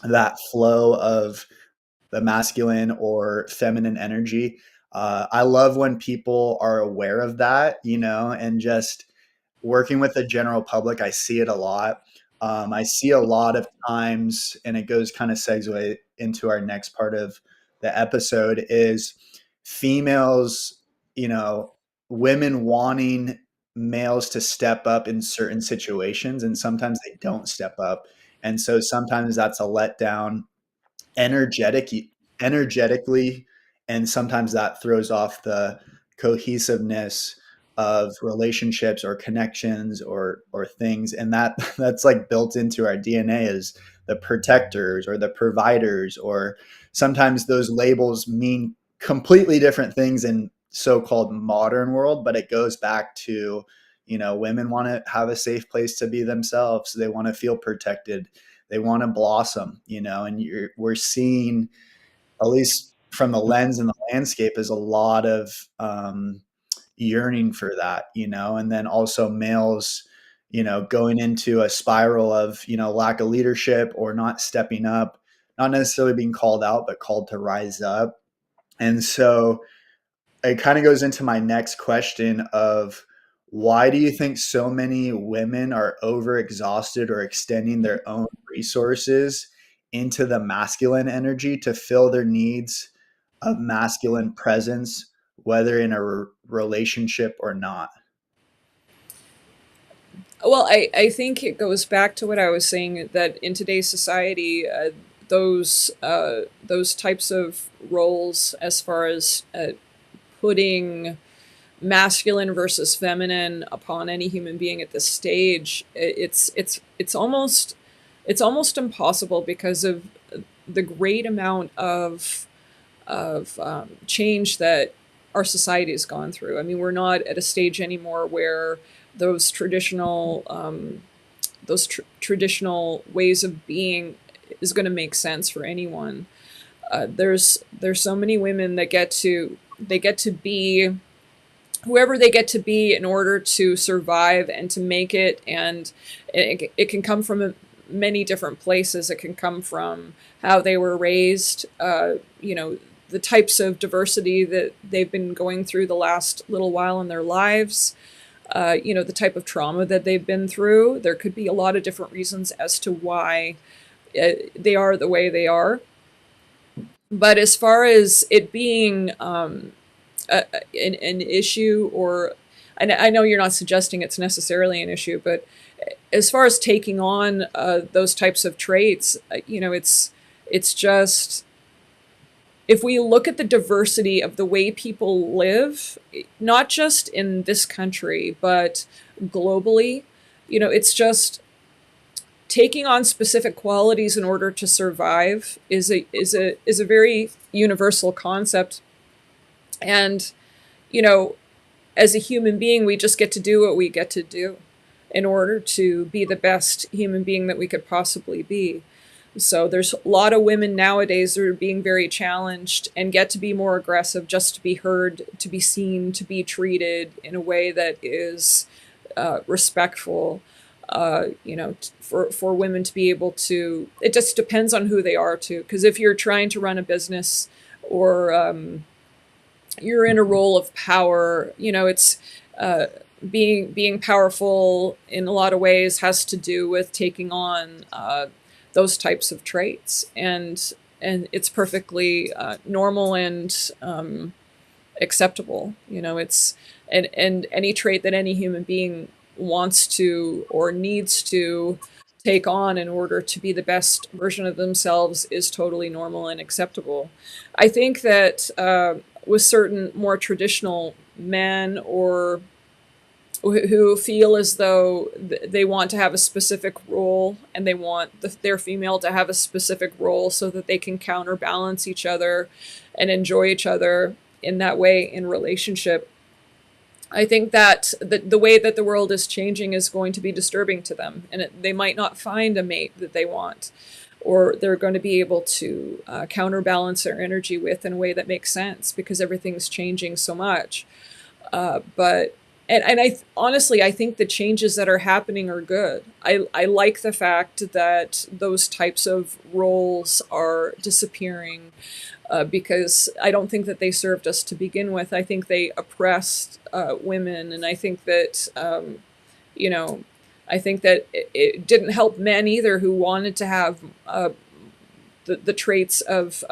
that flow of the masculine or feminine energy. I love when people are aware of that, and just working with the general public. I see it a lot. I see a lot of times, and it goes kind of segue into our next part of the episode, is females, you know, women wanting males to step up in certain situations, and sometimes they don't step up. And so sometimes that's a letdown energetic energetically, and sometimes that throws off the cohesiveness of relationships or connections or things, and that that's like built into our DNA as the protectors or the providers, or sometimes those labels mean completely different things in so-called modern world, but it goes back to, women want to have a safe place to be themselves. They want to feel protected. They want to blossom, and we're seeing, at least from the lens and the landscape, is a lot of yearning for that, and then also males, going into a spiral of, lack of leadership or not stepping up, not necessarily being called out, but called to rise up. And so it kind of goes into my next question of, why do you think so many women are overexhausted or extending their own resources into the masculine energy to fill their needs of masculine presence, whether in a relationship or not? Well, I think it goes back to what I was saying, that in today's society, those types of roles, as far as putting masculine versus feminine upon any human being at this stage, it's almost impossible because of the great amount of change that our society has gone through. I mean, we're not at a stage anymore where those traditional ways of being is going to make sense for anyone. There's so many women that get to be whoever they get to be in order to survive and to make it, and it can come from many different places. It can come from how they were raised, the types of diversity that they've been going through the last little while in their lives, the type of trauma that they've been through. There could be a lot of different reasons as to why they are the way they are. But as far as it being an issue, or and I know you're not suggesting it's necessarily an issue, but as far as taking on those types of traits, it's just, if we look at the diversity of the way people live, not just in this country but globally, it's just taking on specific qualities in order to survive is a very universal concept. And you know as a human being, we just get to do what we get to do in order to be the best human being that we could possibly be. So there's a lot of women nowadays that are being very challenged and get to be more aggressive just to be heard, to be seen, to be treated in a way that is respectful. For women to be able to, it just depends on who they are too. Because if you're trying to run a business, or you're in a role of power, it's being powerful in a lot of ways has to do with taking on those types of traits, and it's perfectly normal and acceptable. It's and any trait that any human being wants to or needs to take on in order to be the best version of themselves is totally normal and acceptable. I think that with certain more traditional men, or who feel as though they want to have a specific role, and they want their female to have a specific role so that they can counterbalance each other and enjoy each other in that way in relationship. I think that the way that the world is changing is going to be disturbing to them, and they might not find a mate that they want, or they're going to be able to counterbalance their energy with in a way that makes sense, because everything's changing so much. But I honestly, I think the changes that are happening are good. I like the fact that those types of roles are disappearing, because I don't think that they served us to begin with. I think they oppressed women, and I think that you know, I think that it didn't help men either, who wanted to have the traits of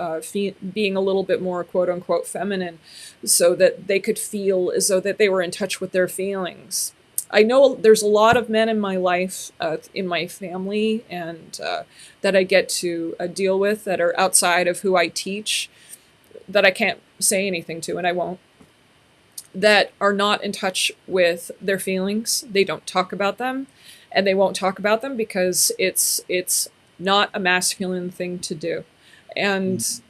being a little bit more quote unquote feminine, so that they could feel as though that they were in touch with their feelings. I know there's a lot of men in my life, in my family, and that I get to deal with, that are outside of who I teach, that I can't say anything to, and I won't. that are not in touch with their feelings. They don't talk about them, and they won't talk about them because it's not a masculine thing to do, and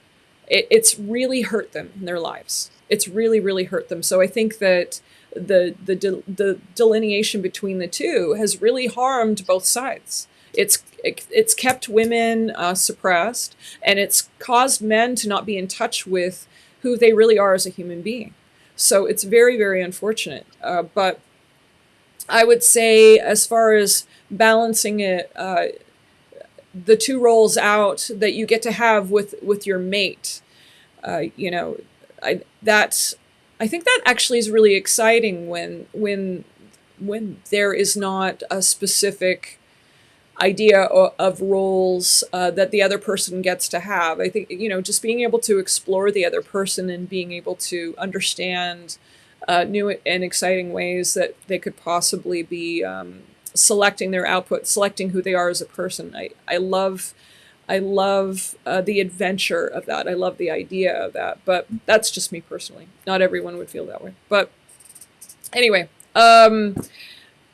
it's really hurt them in their lives. It's really hurt them. So I think that the delineation between the two has really harmed both sides. It's kept women suppressed, and it's caused men to not be in touch with who they really are as a human being. So it's very unfortunate. But I would say, as far as balancing it, the two roles out that you get to have with your mate, you know, that's I think that actually is really exciting when there is not a specific idea of roles that the other person gets to have. I think, just being able to explore the other person and being able to understand new and exciting ways that they could possibly be selecting their output, selecting who they are as a person. I love the adventure of that. I love the idea of that. But that's just me personally. Not everyone would feel that way. But anyway,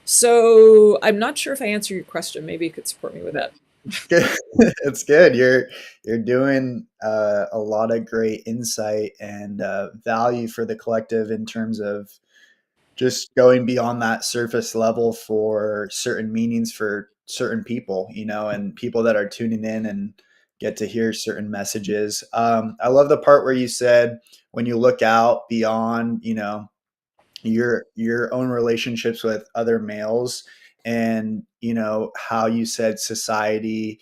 so I'm not sure if I answered your question. Maybe you could support me with that. It's good. It's good. You're doing a lot of great insight and value for the collective in terms of just going beyond that surface level for certain meanings for certain people, and people that are tuning in and get to hear certain messages. I love the part where you said when you look out beyond, your own relationships with other males, and how you said society,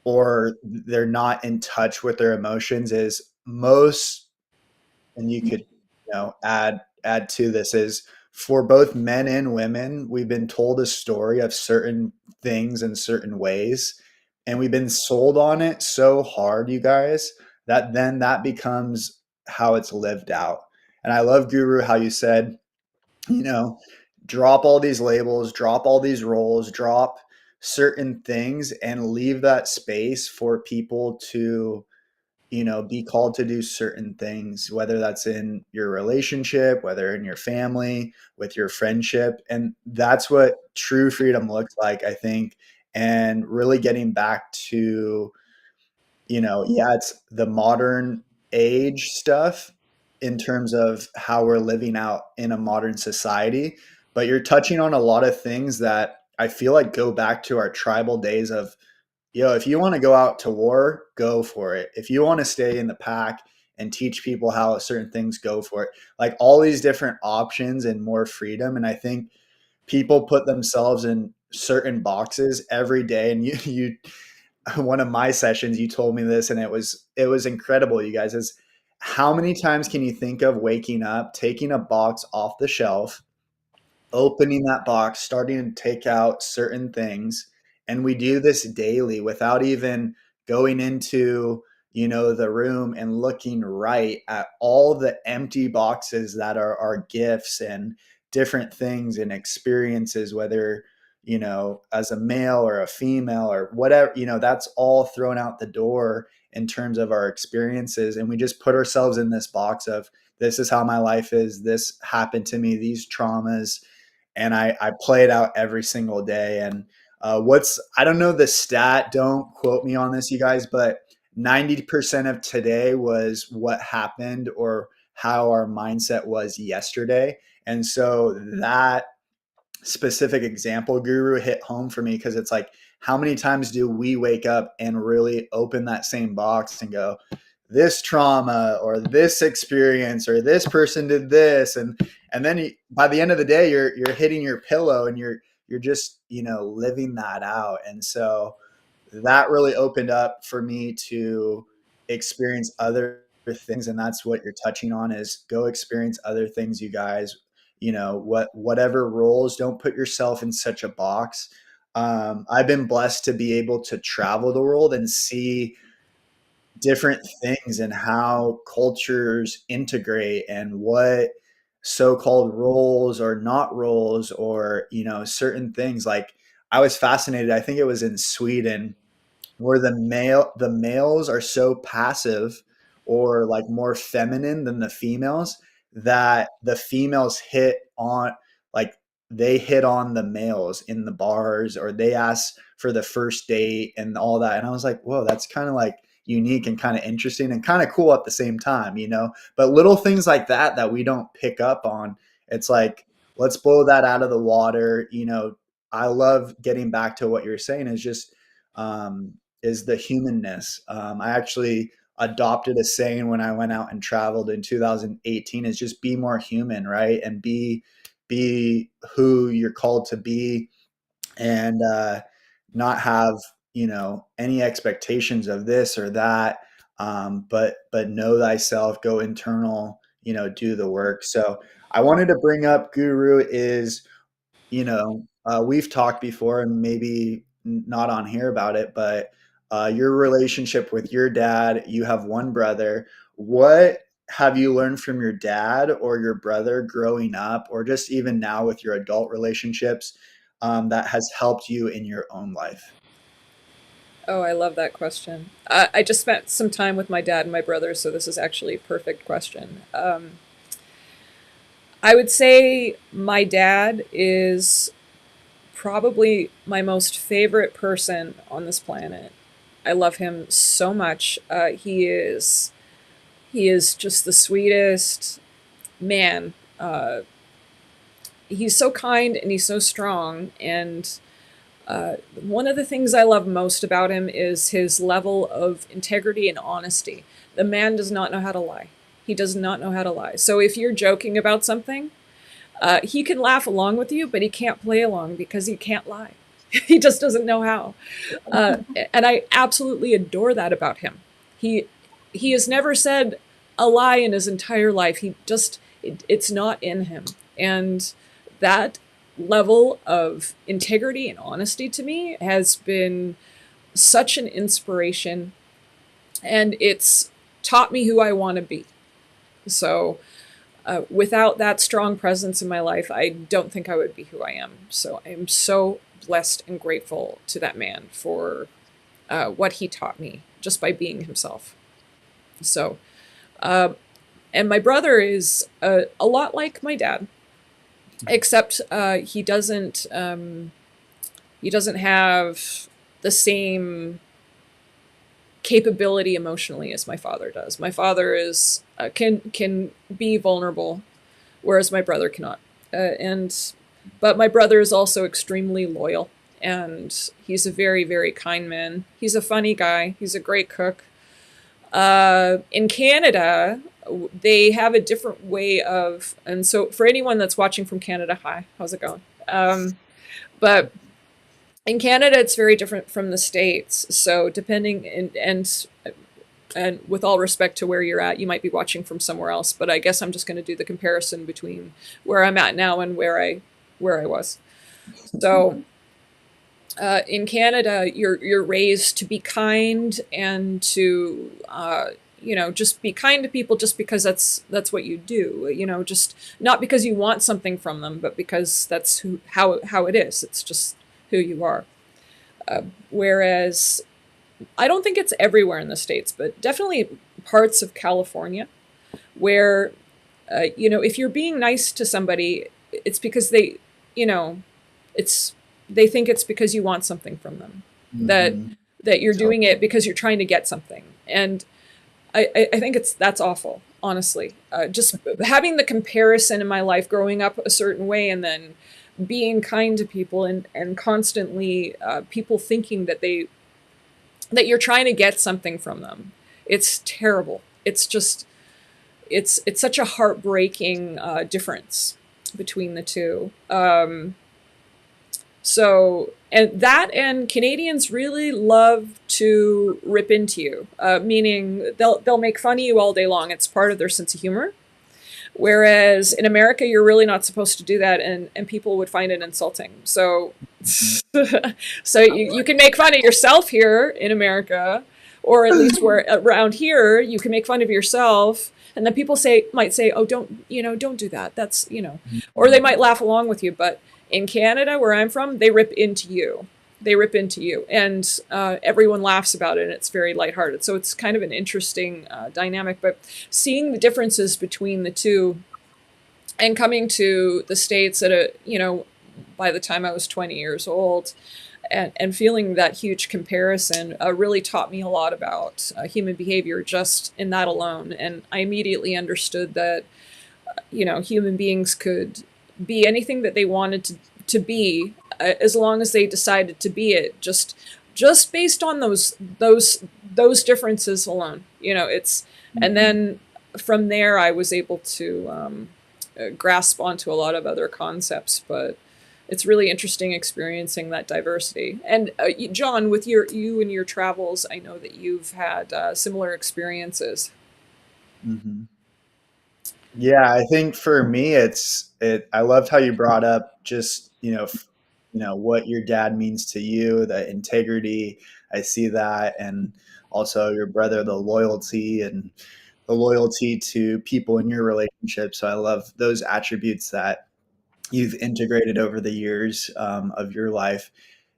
or they're not in touch with their emotions, is most, and you could add to this, is for both men and women, we've been told a story of certain things in certain ways, and we've been sold on it so hard, you guys, that then that becomes how it's lived out. And I love, Guru, how you said, you know drop all these labels, drop all these roles, drop certain things, and leave that space for people to be called to do certain things, whether that's in your relationship, whether in your family, with your friendship. And that's what true freedom looks like, I think. And really getting back to, yeah, it's the modern age stuff in terms of how we're living out in a modern society. But you're touching on a lot of things that I feel like go back to our tribal days of, if you want to go out to war, go for it. If you want to stay in the pack and teach people how certain things, go for it. Like all these different options and more freedom. And I think people put themselves in certain boxes every day. And you one of my sessions, you told me this, and it was incredible, you guys, is how many times can you think of waking up, taking a box off the shelf, opening that box, starting to take out certain things. And we do this daily without even going into, the room and looking right at all the empty boxes that are our gifts and different things and experiences, whether, as a male or a female or whatever, that's all thrown out the door in terms of our experiences. And we just put ourselves in this box of, this is how my life is. This happened to me, these traumas, and I play it out every single day. And I don't know the stat, don't quote me on this, you guys, but 90% of today was what happened or how our mindset was yesterday. And so that specific example, Guru, hit home for me, because it's like, how many times do we wake up and really open that same box and go, this trauma or this experience or this person did this, and then by the end of the day you're hitting your pillow and you're just living that out. And so that really opened up for me to experience other things, and that's what you're touching on, is go experience other things, you guys. Whatever roles, don't put yourself in such a box. I've been blessed to be able to travel the world and see different things and how cultures integrate and what so-called roles or not roles, or certain things. Like, I was fascinated, I think it was in Sweden, where the males are so passive or like more feminine than the females, that the females hit on, like, they hit on the males in the bars, or they ask for the first date and all that. And I was like, whoa, that's kind of like unique and kind of interesting and kind of cool at the same time, you know? But little things like that that we don't pick up on, it's like, let's blow that out of the water. You know, I love getting back to what you're saying is just, is the humanness. I actually adopted a saying when I went out and traveled in 2018 is just be more human, right? And be who you're called to be, and not have, you know, any expectations of this or that, but know thyself, go internal, you know, do the work. So I wanted to bring up, Guru, is, you know, we've talked before and maybe not on here about it, but your relationship with your dad, you have one brother. What have you learned from your dad or your brother growing up, or just even now with your adult relationships, that has helped you in your own life? Oh, I love that question. I just spent some time with my dad and my brother, so this is actually a perfect question. I would say my dad is probably my most favorite person on this planet. I love him so much. He is just the sweetest man. He's so kind and he's so strong. And one of the things I love most about him is his level of integrity and honesty. The man does not know how to lie. He does not know how to lie. So if you're joking about something, he can laugh along with you, but he can't play along because he can't lie. He just doesn't know how. And I absolutely adore that about him. He he has never said a lie in his entire life. It's not in him. And that level of integrity and honesty to me has been such an inspiration, and it's taught me who I want to be. So without that strong presence in my life, I don't think I would be who I am. So I am so blessed and grateful to that man for what he taught me just by being himself. So, uh, and my brother is a lot like my dad, except he doesn't have the same capability emotionally as my father does. My father is can be vulnerable, whereas my brother cannot. And but my brother is also extremely loyal, and he's a very very kind man. He's a funny guy. He's a great cook. In Canada, they have a different way of, and so for anyone that's watching from Canada, hi, how's it going? But in Canada, it's very different from the States. So depending, and with all respect to where you're at, you might be watching from somewhere else. But I guess I'm just going to do the comparison between where I'm at now and where I was. So in Canada, you're raised to be kind and to just be kind to people just because that's what you do. Just not because you want something from them, but because that's how it is. It's just who you are. Whereas I don't think it's everywhere in the States, but definitely parts of California where, if you're being nice to somebody, it's because you know, they think it's because you want something from them, that Mm-hmm. that you're So, doing it because you're trying to get something. And I think that's awful, honestly. Just having the comparison in my life, growing up a certain way, and then being kind to people, and constantly people thinking that you're trying to get something from them. It's terrible. It's such a heartbreaking difference between the two. And Canadians really love to rip into you, meaning they'll make fun of you all day long. It's part of their sense of humor. Whereas in America, you're really not supposed to do that, and people would find it insulting. So, mhm. so you can make fun of yourself here in America, or at least where around here you can make fun of yourself, and then people might say, "Oh, don't do that." Or they might laugh along with you. But in Canada, where I'm from, they rip into you. They rip into you, and everyone laughs about it, and it's very lighthearted. So it's kind of an interesting dynamic. But seeing the differences between the two, And coming to the States at a, by the time I was 20 years old, and feeling that huge comparison really taught me a lot about human behavior just in that alone. And I immediately understood that, human beings could be anything that they wanted to be, as long as they decided to be it, just based on those differences alone. It's and Mhm. then from there I was able to grasp onto a lot of other concepts. But it's really interesting experiencing that diversity. And John, with you and your travels, I know that you've had similar experiences. Mhm. Yeah, I think for me, I loved how you brought up just, what your dad means to you, the integrity. I see that. And also your brother, the loyalty to people in your relationship. So I love those attributes that you've integrated over the years of your life.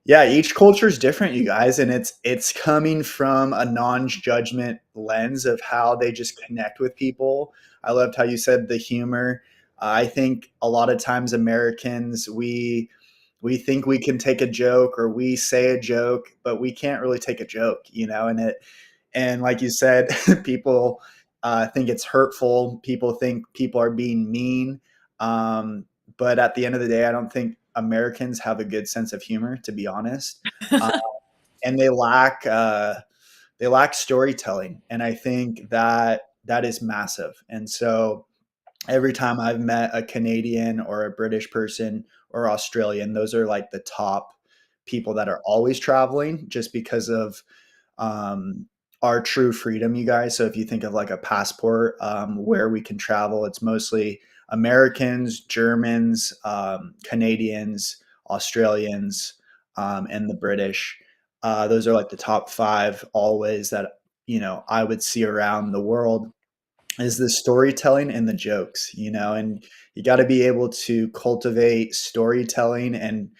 Yeah, each culture is different, you guys, and it's coming from a non-judgment lens of how they just connect with people. I loved how you said the humor. I think a lot of times Americans, we think we can take a joke or we say a joke, but we can't really take a joke, and like you said, people think it's hurtful. People think people are being mean. Um, but at the end of the day, I don't think Americans have a good sense of humor, to be honest. Uh, and they lack storytelling, and I think that that is massive. And so every time I've met a Canadian or a British person or Australian, those are like the top people that are always traveling, just because of um, our true freedom, you guys. So if you think of like a passport, where we can travel, it's mostly Americans, Germans, Canadians, Australians, and the British. Those are like the top five always that I would see around the world, is the storytelling and the jokes, and you got to be able to cultivate storytelling and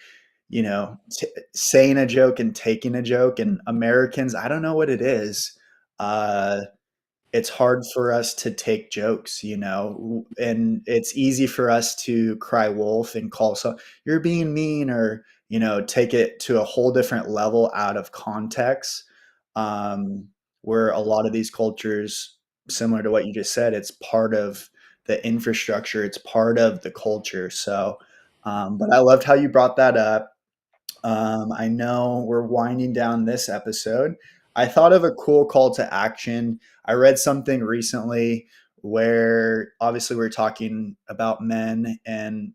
saying a joke and taking a joke. And Americans, I don't know what it is. Uh, it's hard for us to take jokes, and it's easy for us to cry wolf and call so you're being mean, or take it to a whole different level out of context. Um, where a lot of these cultures, similar to what you just said, it's part of the infrastructure, it's part of the culture. So, but I loved how you brought that up. I know we're winding down this episode. I thought of a cool call to action. I read something recently where obviously we're talking about men, and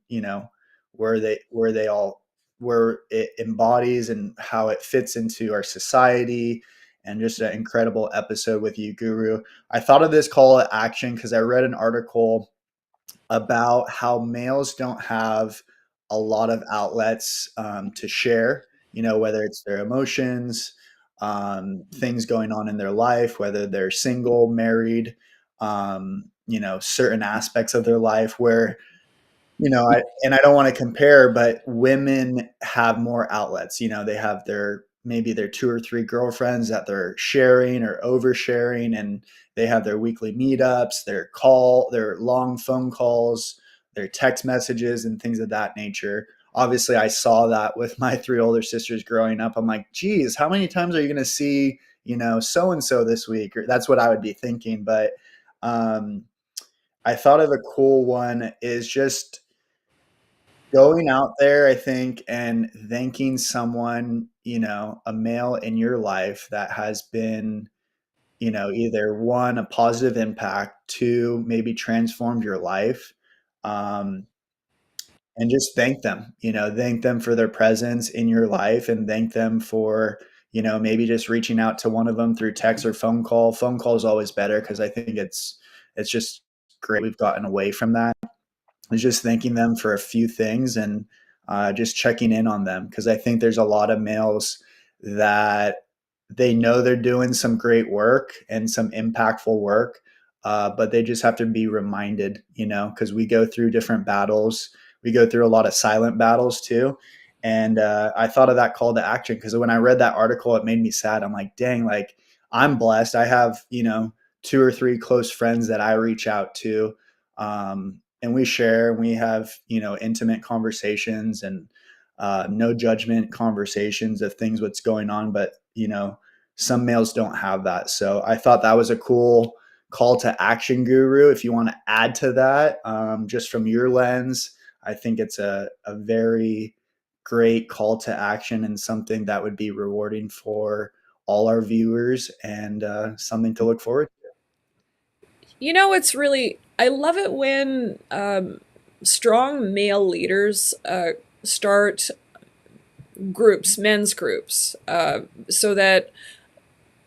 where they all where it embodies and how it fits into our society, and just an incredible episode with you, Guru. I thought of this call to action because I read an article about how males don't have a lot of outlets to share, whether it's their emotions, things going on in their life, whether they're single, married, certain aspects of their life where I don't want to compare, but women have more outlets. They have maybe their two or three girlfriends that they're sharing or oversharing, and they have their weekly meetups, their long phone calls, their text messages, and things of that nature. Obviously, I saw that with my three older sisters growing up. I'm like, geez, how many times are you going to see, so and so this week? Or that's what I would be thinking. But um, I thought of a cool one is just going out there, I think, and thanking someone, a male in your life that has been, either one, a positive impact, two, maybe transformed your life. Um, and just thank them for their presence in your life, and thank them for, maybe just reaching out to one of them through text or phone call. Phone call is always better because I think it's just great. We've gotten away from that, is just thanking them for a few things, and just checking in on them, because I think there's a lot of males that they know they're doing some great work and some impactful work, but they just have to be reminded, because we go through different battles. We go through a lot of silent battles too. And I thought of that call to action because when I read that article, it made me sad. I'm like, dang, like I'm blessed. I have, two or three close friends that I reach out to, and we share, and we have, intimate conversations, and no judgment conversations of things what's going on. But some males don't have that, so I thought that was a cool call to action, Guru. If you want to add to that, just from your lens, I think it's a very great call to action, and something that would be rewarding for all our viewers, and something to look forward to. It's really, I love it when strong male leaders start groups, men's groups, so that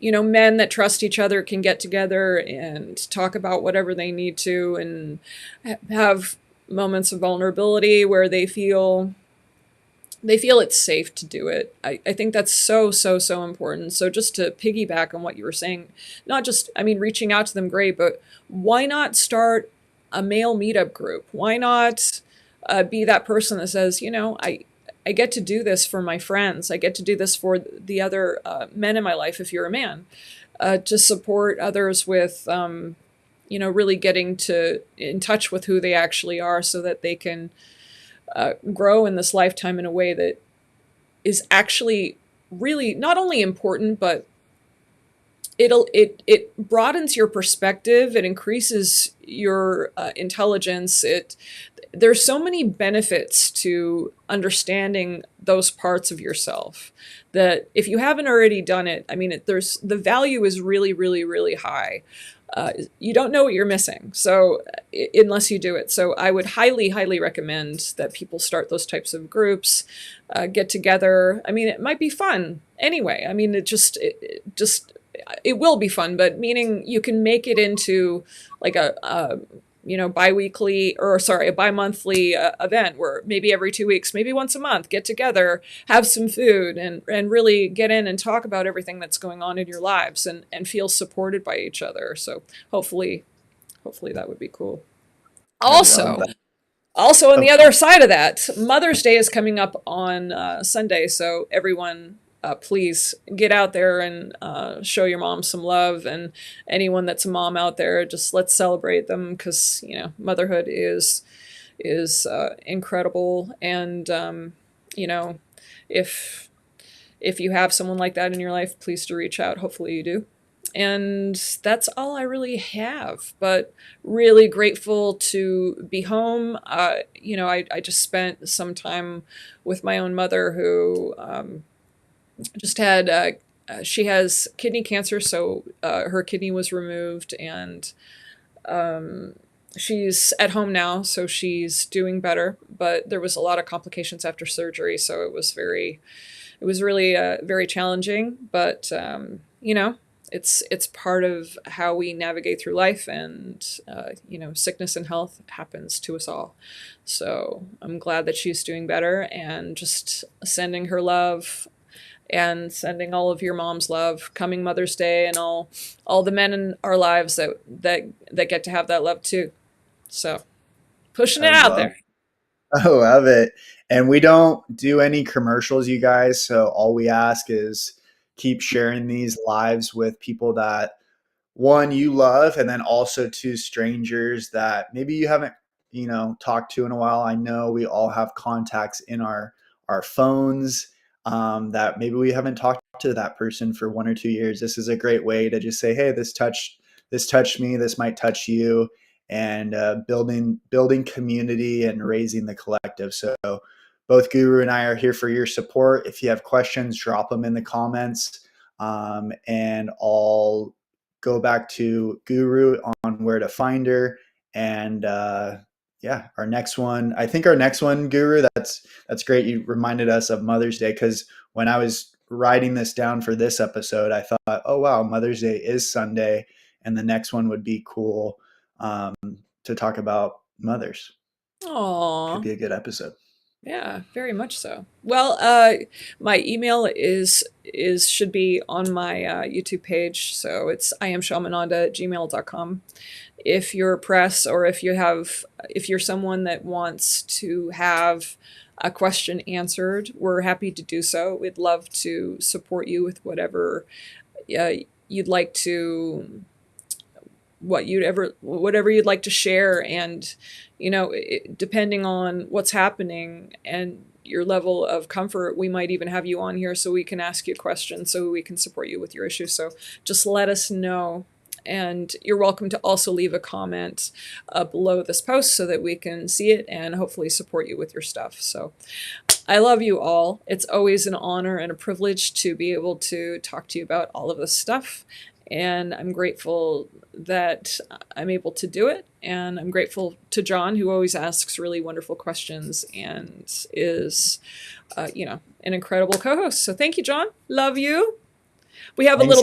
men that trust each other can get together and talk about whatever they need to, and have moments of vulnerability where they feel it's safe to do it. I think that's so, so, so important. So just to piggyback on what you were saying, not just, I mean, reaching out to them, great, but why not start a male meetup group? Why not be that person that says, I get to do this for my friends. I get to do this for the other men in my life, if you're a man, to support others with, really getting in touch with who they actually are, so that they can grow in this lifetime in a way that is actually really not only important, but it broadens your perspective. It increases your intelligence. There's so many benefits to understanding those parts of yourself that if you haven't already done it, I mean, there's the value is really, really, really high. You don't know what you're missing, so unless you do it. So I would highly, highly recommend that people start those types of groups, get together. I mean, it might be fun anyway. I mean, it will be fun, but meaning you can make it into like a bi-weekly, or sorry, a bi-monthly event, where maybe every 2 weeks, maybe once a month, get together, have some food, and really get in and talk about everything that's going on in your lives, and feel supported by each other. So hopefully that would be cool. I love Also, that. also on the Oh, other side of that, Mother's Day is coming up on Sunday. So everyone, please get out there and show your mom some love. And anyone that's a mom out there, just let's celebrate them, because motherhood is incredible. And if you have someone like that in your life, please do reach out. Hopefully you do. And that's all I really have, but really grateful to be home. I just spent some time with my own mother, who just had, she has kidney cancer, so her kidney was removed, and she's at home now, so she's doing better. But there was a lot of complications after surgery, so it was really very challenging. But it's part of how we navigate through life, and sickness and health happens to us all. So I'm glad that she's doing better, and just sending her love, and sending all of your mom's love coming Mother's Day, and all the men in our lives that get to have that love too. So pushing I it out love there. I love it. And we don't do any commercials, you guys. So all we ask is keep sharing these lives with people that, one, you love, and then also to strangers that maybe you haven't, talked to in a while. I know we all have contacts in our phones, that maybe we haven't talked to that person for 1 or 2 years. This is a great way to just say, hey, this touched me. This might touch you, and building community and raising the collective. So both Guru and I are here for your support. If you have questions, drop them in the comments, and I'll go back to Guru on where to find her. And yeah, I think our next one, Guru, that's great. You reminded us of Mother's Day, because when I was writing this down for this episode, I thought, oh wow, Mother's Day is Sunday, and the next one would be cool, um, to talk about mothers. Could Aw. be a good episode. Yeah, very much so. Well, my email is should be on my YouTube page, so it's iamshamananda@gmail.com. If you're press, or if you're someone that wants to have a question answered, we're happy to do so. We'd love to support you with whatever uh, you'd like to whatever you'd like to share. And, depending on what's happening and your level of comfort, we might even have you on here so we can ask you questions, so we can support you with your issue. So just let us know. And you're welcome to also leave a comment below this post so that we can see it and hopefully support you with your stuff. So I love you all. It's always an honor and a privilege to be able to talk to you about all of this stuff. And I'm grateful that I'm able to do it. And I'm grateful to John, who always asks really wonderful questions and is, an incredible co-host. So thank you, John. Love you. We have Thanks,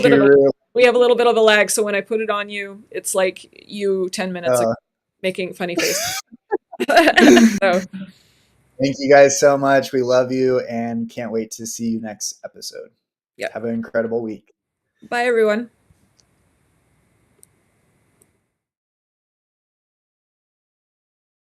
we have a little bit of a lag, so when I put it on you, it's like you 10 minutes ago making funny faces. So thank you guys so much. We love you and can't wait to see you next episode. Yeah. Have an incredible week. Bye, everyone.